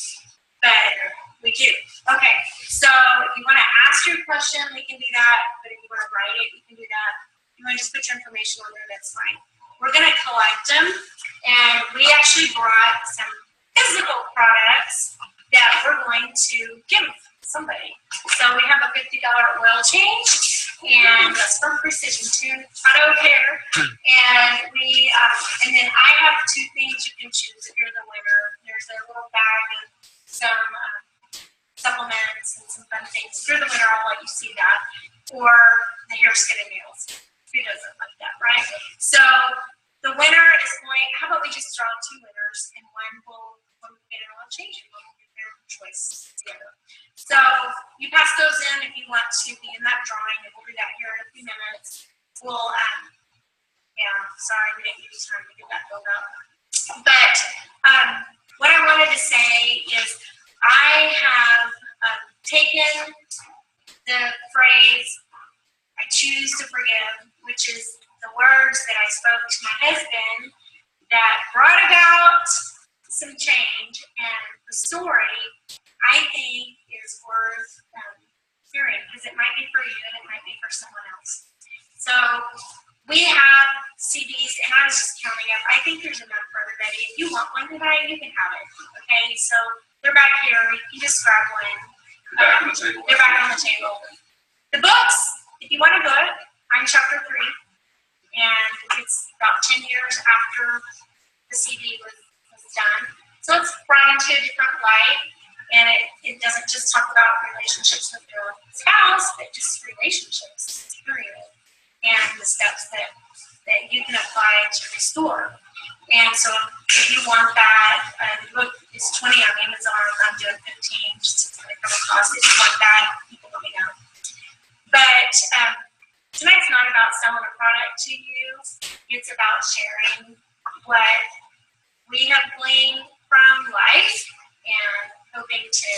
but we do. Okay, so if you want to ask your question, we can do that. But if you want to write it, you can do that. If you want to just put your information on there, that's fine. We're going to collect them, and we actually brought some physical products that we're going to give somebody. So we have a $50 oil change, and that's from Precision Tune Auto Care. And and then I have 2 things you can choose if you're the winner. There's a little bag of some supplements and some fun things. If you're the winner, I'll let you see that. Or the hair, skin, and nails. Who doesn't like that, right? So the winner is going. How about we just draw 2 winners, and one will get an oil change, and one will get their choice together. So you pass those in if you want to be in that drawing, and we'll do that here in a few minutes. We'll, sorry, we didn't give you time to get that filled out. But what I wanted to say is I have taken the phrase, I choose to forgive, which is the words that I spoke to my husband that brought about some change, and the story I think is worth hearing, because it might be for you and it might be for someone else. So we have CDs, and I was just counting up. I think there's enough for everybody. If you want one tonight, you can have it. Okay, so they're back here. You can just grab one.
They're back on the table.
They're back on the table. The books, if you want a book, I'm chapter 3, and it's about 10 years after the CD was done. So it's brought into a different light, and it doesn't just talk about relationships with your spouse, but just relationships, period, and the steps that you can apply to restore. And so if you want that, the book is $20 on Amazon. I'm doing $15 just to cover costs. If you want that, you can let me know. But tonight's not about selling a product to you. It's about sharing what we have gleaned from life and hoping to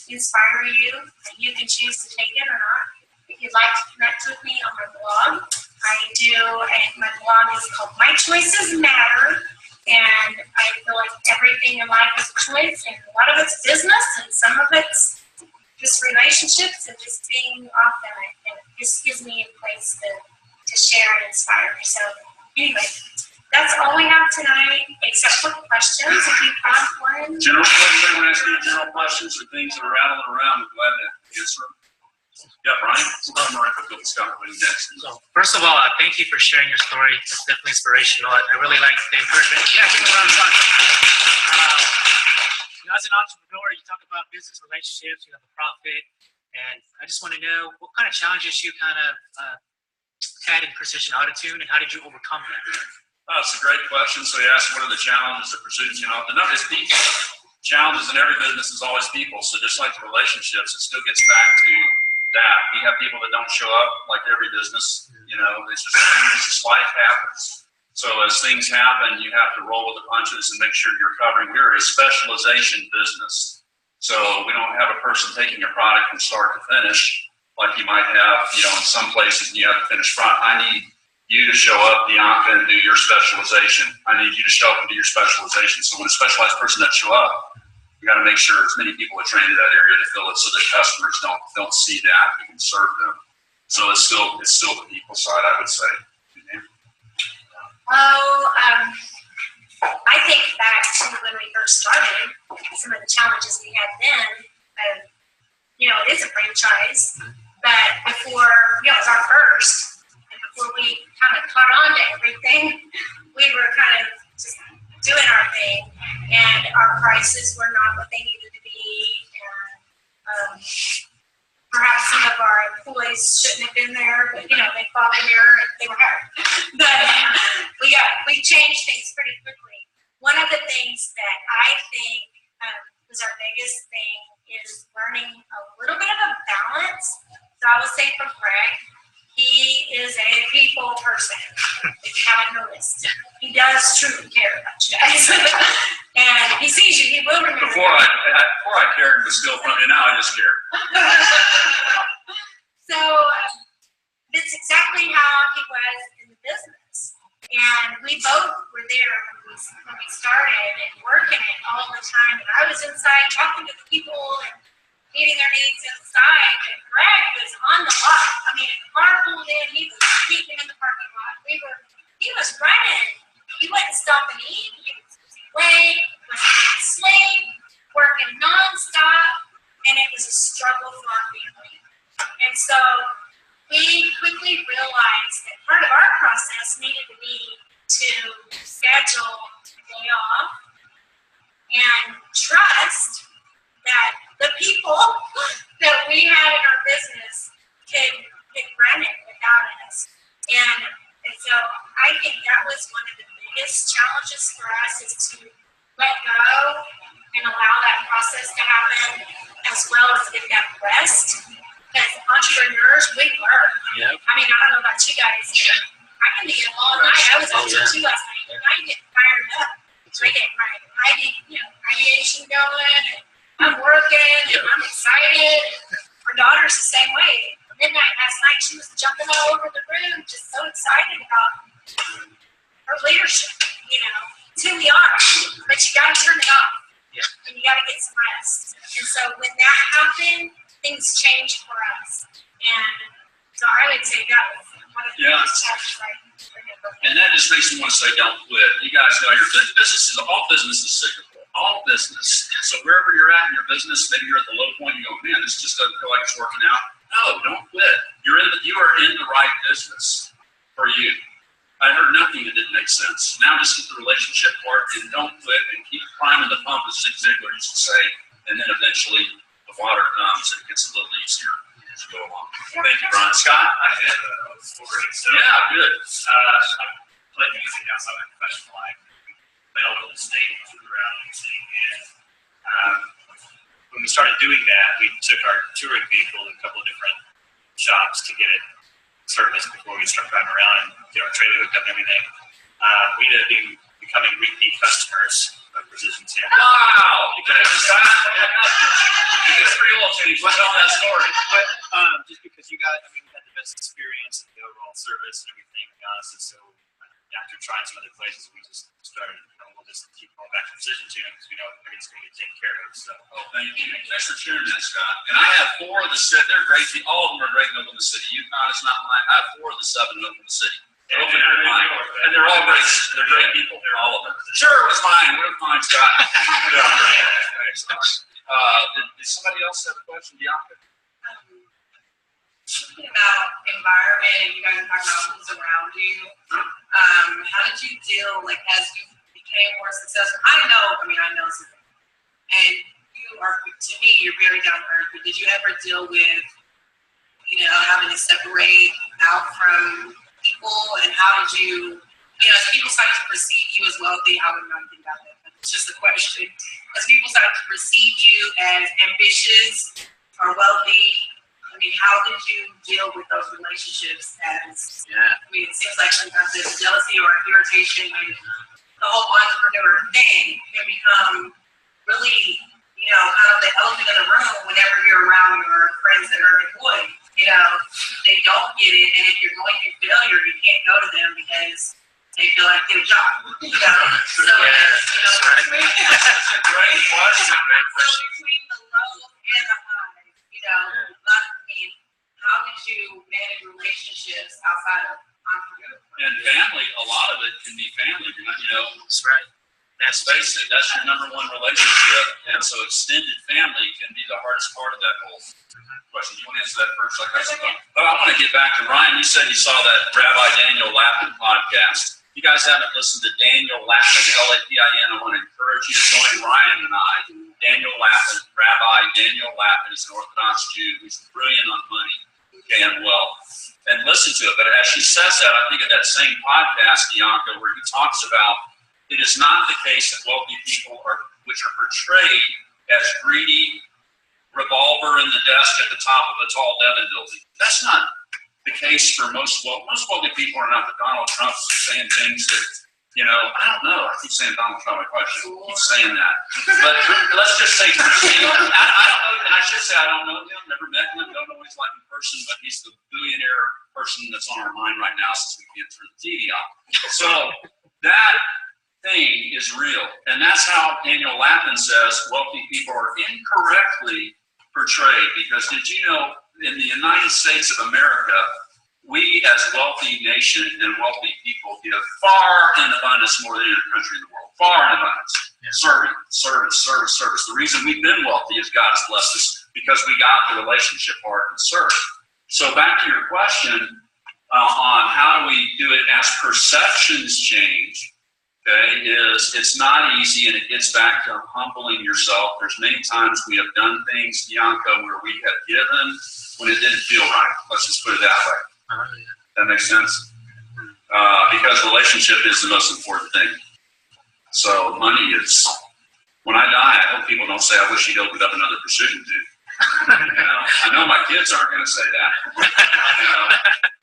inspire you. And you can choose to take it or not. If you'd like to connect with me on my blog, my blog is called My Choices Matter. And I feel like everything in life is a choice, and a lot of it's business, and some of it's just relationships and just being authentic. And it just gives me a place to share and inspire. So anyway, that's all we have tonight, except for questions. If you have one.
General questions, I want to ask you general questions or things that are rattling around. I'm glad to answer them. Yeah, Brian. Scott, next.
So, first of all, thank you for sharing your story. It's definitely inspirational. I really like the encouragement. Yeah, give me a round of applause. As an entrepreneur, you talk about business relationships, you have a profit, and I just want to know what kind of challenges you kind of had in Precision Auto Tune, and how did you overcome that?
That's a great question. So you asked, what are the challenges that Precision Auto? The number is people. Challenges in every business is always people. So just like the relationships, it still gets back to that. We have people that don't show up, like every business. It's just life happens. So as things happen, you have to roll with the punches and make sure you're covering. We're a specialization business. So we don't have a person taking a product from start to finish like you might have, in some places you have to finish front. I need you to show up, Bianca, and do your specialization. I need you to show up and do your specialization. So when a specialized person doesn't show up, we got to make sure as many people are trained in that area to fill it so that customers don't see that. We can serve them. So it's still the people side, I would say.
I think back to when we first started, some of the challenges we had then. It is a franchise, but before, it was our first, and before we kind of caught on to everything, we were kind of just doing our thing, and our prices were not what they needed to be, and perhaps some of our employees shouldn't have been there, but they fought here and they were hired. But we changed things pretty quickly. One of the things that I think was our biggest thing is learning a little bit of a balance. So I would say for Greg, He is a people person, if you haven't noticed. He does truly care about you guys. And he sees you, he will remember.
Before I cared and was still from you, now I just care.
So that's exactly how he was in the business. And we both were there when we started and working it all the time. And I was inside talking to the people and meeting their needs inside. And Greg was on the lot. I mean, the car pulled in, he was sleeping in the parking lot. He was running. He wouldn't stop and eat. He was late, wasn't sleep, working nonstop, and it was a struggle for our family. And so we quickly realized that part of our process needed to be to schedule a day off and trust that the people that we had in our business could run it without us. And so I think that was one of the biggest challenges for us, is to let go and allow that process to happen, as well as get that rest. Because entrepreneurs, we work.
Yep.
I mean, I don't know about you guys, but I can be up all night. I was up till 2 last night, and I get fired up. I get my ideation going, and I'm working, and I'm excited. Our daughter's the same way. Midnight last night, she was jumping all over the room, just so excited about her leadership. It's who we are, but you got to turn it off, and you got to get some rest. And so when that happened, things changed for us. And so I would say that was one of the biggest challenges I remember.
And that just makes me want to say, don't quit. You guys know your business is cyclical. All business. So wherever you're at in your business, maybe you're at the low point, you go, man, this just doesn't feel like it's working out. No, don't quit. You are in the right business for you. I heard nothing that didn't make sense. Now just get the relationship part and don't quit and keep priming the pump, as Zig Ziglar used to say, and then eventually the water comes and it gets a little easier as you go along. Thank you, Brian. Scott?
I had a story. So,
yeah, good.
I played music outside my professional life. Played all over the state, moved around music, and when we started doing that, we took our touring vehicle to a couple of different shops to get it serviced before we started driving around and get our trailer hooked up and everything. We ended up becoming repeat customers of Precision Tin.
Wow! It's pretty well changed. Let's tell that story.
But just because you guys, we had the best experience and the overall service and everything, to be honest, and so after trying some other places, we just started, we'll just keep going back to Precision Tin because we know everything's going to get taken care of. So,
thank you. Thanks for sharing that, Scott. And I have 4 of the 7. They're great. All of them are great in Oklahoma City. Yukon is not mine. I have 4 of the 7 in Oklahoma City. And they're all great. They're great people. All of them. Sure, it was mine. It was mine, Scott. Did somebody else have a question, Bianca?
Talking about environment, and you guys are talking about who's around you. How did you deal, as you became more successful? I know Suzanne, and you are, to me, you're very down to earth, but did you ever deal with, having to separate out from people, and how did you, as people started to perceive you as wealthy, I wouldn't know anything about that, but it's just a question. As people started to perceive you as ambitious or wealthy, how did you deal with those relationships it seems like sometimes there's jealousy or irritation, and the whole entrepreneur thing can become really, kind of the elephant in the room whenever you're around your friends that are employed. They don't get it, and if you're going through failure, you can't go to them because they feel like they're a job. So,
That's a great question.
So between the low and the high, how did you manage relationships outside of entrepreneurship?
And family, a lot of it can be family. That's right. Let's face it, that's your number one relationship. And so extended family can be the hardest part of that whole question. You want to answer that first? But I want to get back to Ryan. You said you saw that Rabbi Daniel Lappin podcast. If you guys haven't listened to Daniel Lappin, L-A-P-I-N, I want to encourage you to join Ryan and I. Daniel Lappin, Rabbi Daniel Lappin is an Orthodox Jew who's brilliant on money and wealth. And listen to it. But as she says that, I think of that same podcast, Bianca, where he talks about it is not the case that wealthy people which are portrayed as greedy, revolver in the desk at the top of a tall Devon building. That's not the case for most wealthy people are not that Donald Trump's saying things that, I don't know. I keep saying Donald Trump. I probably shouldn't keep saying that. But let's just say Christine. I don't know, and I should say I don't know him, never met him, don't know what he's like in person, but he's the billionaire person that's on our mind right now since we can't turn the TV on. So that thing is real. And that's how Daniel Lappin says wealthy people are incorrectly portrayed. Because did you know, in the United States of America, we as a wealthy nation and wealthy people give far in abundance more than any other country in the world. Far in abundance. Yeah. Service. The reason we've been wealthy is God has blessed us because we got the relationship part and serve. So back to your question on how do we do it as perceptions change, okay, it's not easy, and it gets back to humbling yourself. There's many times we have done things, Bianca, where we have given when it didn't feel right. Let's just put it that way. That makes sense? Because relationship is the most important thing. So money is, when I die, I hope people don't say, I wish you'd opened up another precision tube. I know my kids aren't going to say that.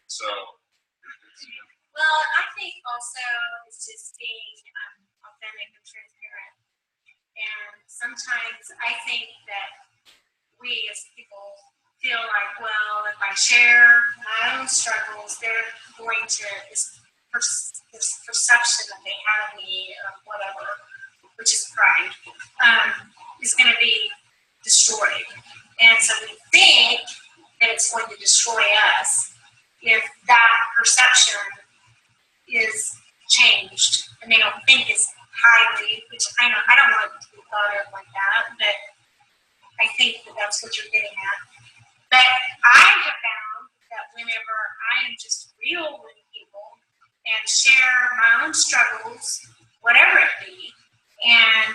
So.
Well, I think also it's just being authentic and transparent. And sometimes I think that we as people feel like, well, if I share my own struggles, they're going to, this perception that they have of me, of whatever, which is pride, is going to be destroyed. And so we think that it's going to destroy us if that perception is changed and they don't think as highly, which I don't want it to be thought of like that, but I think that that's what you're getting at. But I have found that whenever I am just real with people and share my own struggles, whatever it be, and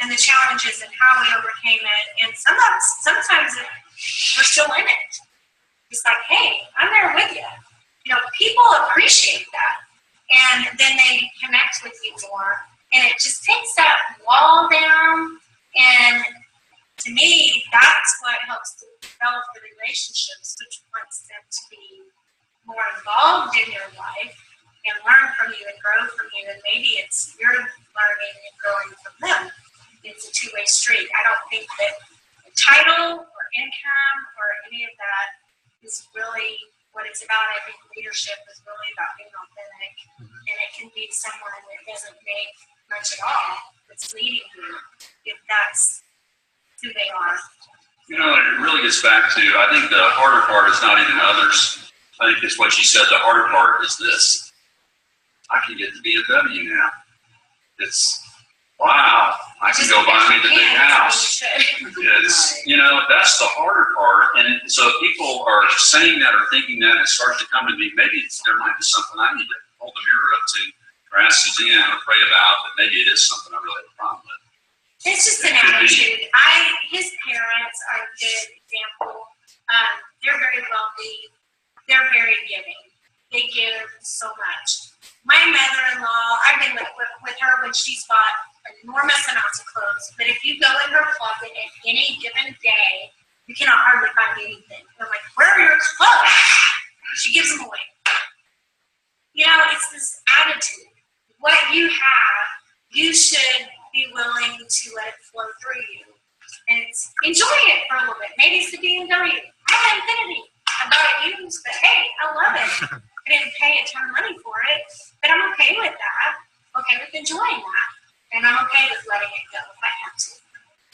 the challenges and how we overcame it, and sometimes we're still in it. It's like, hey, I'm there with you. People appreciate that, and then they connect with you more, and it just takes that wall down. And to me, that's what helps to develop the relationships, which wants them to be more involved in your life and learn from you and grow from you. And maybe it's you're learning and growing from them. It's a two-way street. I don't think that the title or income or any of that is really what it's about. I think leadership is really about being authentic, and it can be someone that doesn't make much at all that's leading you if that's who they are.
It really gets back to, I think the harder part is not even others. I think it's what you said, the harder part is this. I can get the BMW now. It's, wow, I can go buy me the big house. That's the harder part. And so if people are saying that or thinking that, it starts to come to me, maybe there might be something I need to hold the mirror up to or ask Suzanne or pray about, but maybe it is something I really have a problem with.
It's just an attitude. His parents are a good example. They're very wealthy. They're very giving. They give so much. My mother-in-law, I've been with her when she's bought enormous amounts of clothes. But if you go in her closet at any given day, you cannot hardly find anything. And I'm like, where are your clothes? She gives them away. It's this attitude. What you have, you should be willing to let it flow through you. And enjoy it for a little bit. Maybe it's the BMW. I have an Infinity. I bought it used, but hey, I love it. I didn't pay a ton of money for it, but I'm okay with that. Okay with enjoying that. And I'm okay with letting it go if I have to.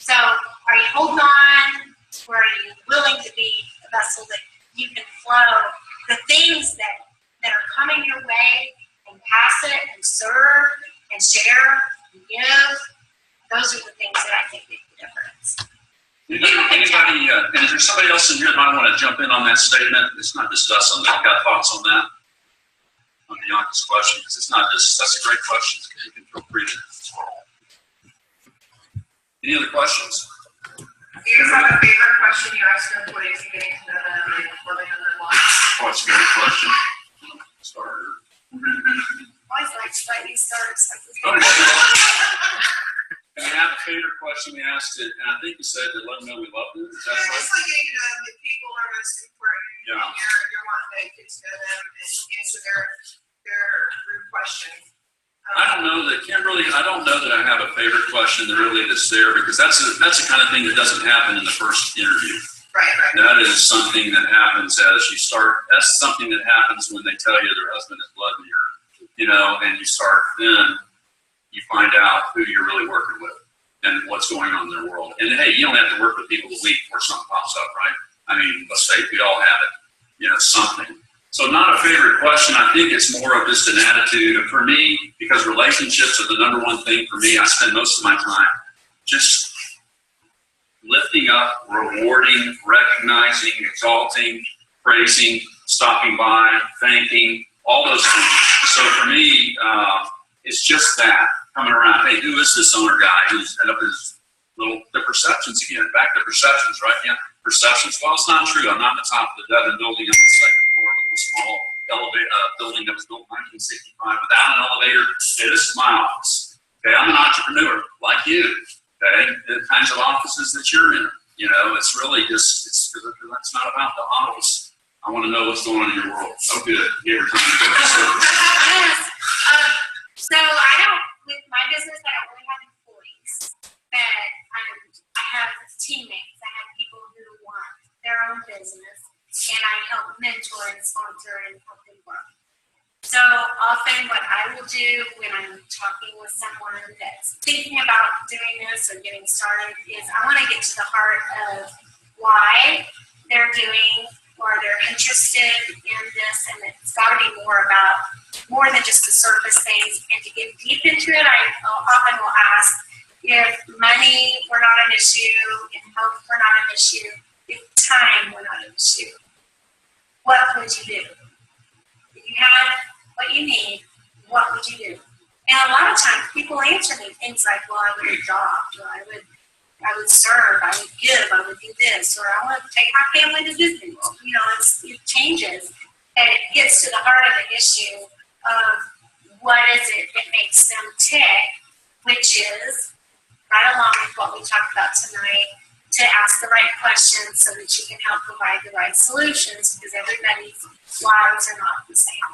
So are you holding on, or are you willing to be a vessel that you can flow the things that are coming your way and pass it and serve and share and give? Those are the things that I think make the difference.
Anybody, and is there somebody else in here that might want to jump in on that statement? It's not just us on that. Got thoughts on that? On Bianca's question? Because it's not just, that's a great question. You can feel free to. Any other questions?
Do you guys have a favorite question you ask your employees and getting to know them and living in their life?
Oh, that's a great question. Starter.
Always like slightly starts.
And we have a favorite question we asked it, and I think you said to let them know we love them. Is that right?
Just like, the people are most important
Yeah.
And you're wanting to get to know them and answer their rude questions.
I don't know that I have a favorite question that really that's there, because that's the kind of thing that doesn't happen in the first interview.
Right.
That is something that happens as you start. That's something that happens when they tell you their husband is blood and urine, and you start, then you find out who you're really working with and what's going on in their world. And hey, you don't have to work with people a week before something pops up, right? I mean, let's say we all have it, something. So not a favorite question. I think it's more of just an attitude. For me, because relationships are the number one thing for me, I spend most of my time just lifting up, rewarding, recognizing, exalting, praising, stopping by, thanking, all those things. So for me, it's just that, coming around. Hey, who is this owner guy who's up his the perceptions again? Back to perceptions, right? Yeah, perceptions. Well, it's not true. I'm not at the top of the Devon building on the second floor of a little small building that was built in 1965 without an elevator. Hey, this is my office. Okay, I'm an entrepreneur like you. Okay, the kinds of offices that you're in. It's really just, it's not about the office. I want to know what's going on in your world. Oh, good. Every time you go to service.
Yes. So with my business, I don't really have employees, but I have teammates. I have people who want their own business, and I help mentor and sponsor and help them grow. So often what I will do when I'm talking with someone that's thinking about doing this or getting started is I want to get to the heart of why they're doing or they're interested in this, and it's got to be more than just the surface things. And to get deep into it, I often will ask if money were not an issue, if health were not an issue, if time were not an issue, what would you do? If you had what you need, what would you do? And a lot of times people answer me things like, well, I would adopt, or I would serve, I would give, I would do this, or I want to take my family to Disney World. It changes, and it gets to the heart of the issue of what is it that makes them tick, which is right along with what we talked about tonight, to ask the right questions so that you can help provide the right solutions, because everybody's lives are not the same.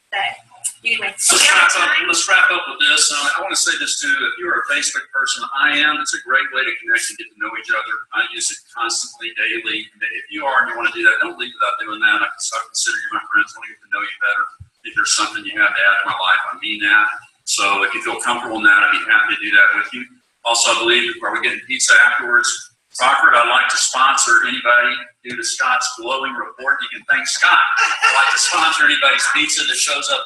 But anyway,
let's wrap up with this. I want to say this too. If you're a Facebook person, I am. It's a great way to connect and get to know each other. I use it constantly, daily. If you are and you want to do that, don't leave without doing that. I consider you my friends. I want to get to know you better. If there's something you have to add to my life, I mean that. So if you feel comfortable in that, I'd be happy to do that with you. Also, I believe, are we getting pizza afterwards? Rockford, I'd like to sponsor anybody due to Scott's glowing report. You can thank Scott. I'd like to sponsor anybody's pizza that shows up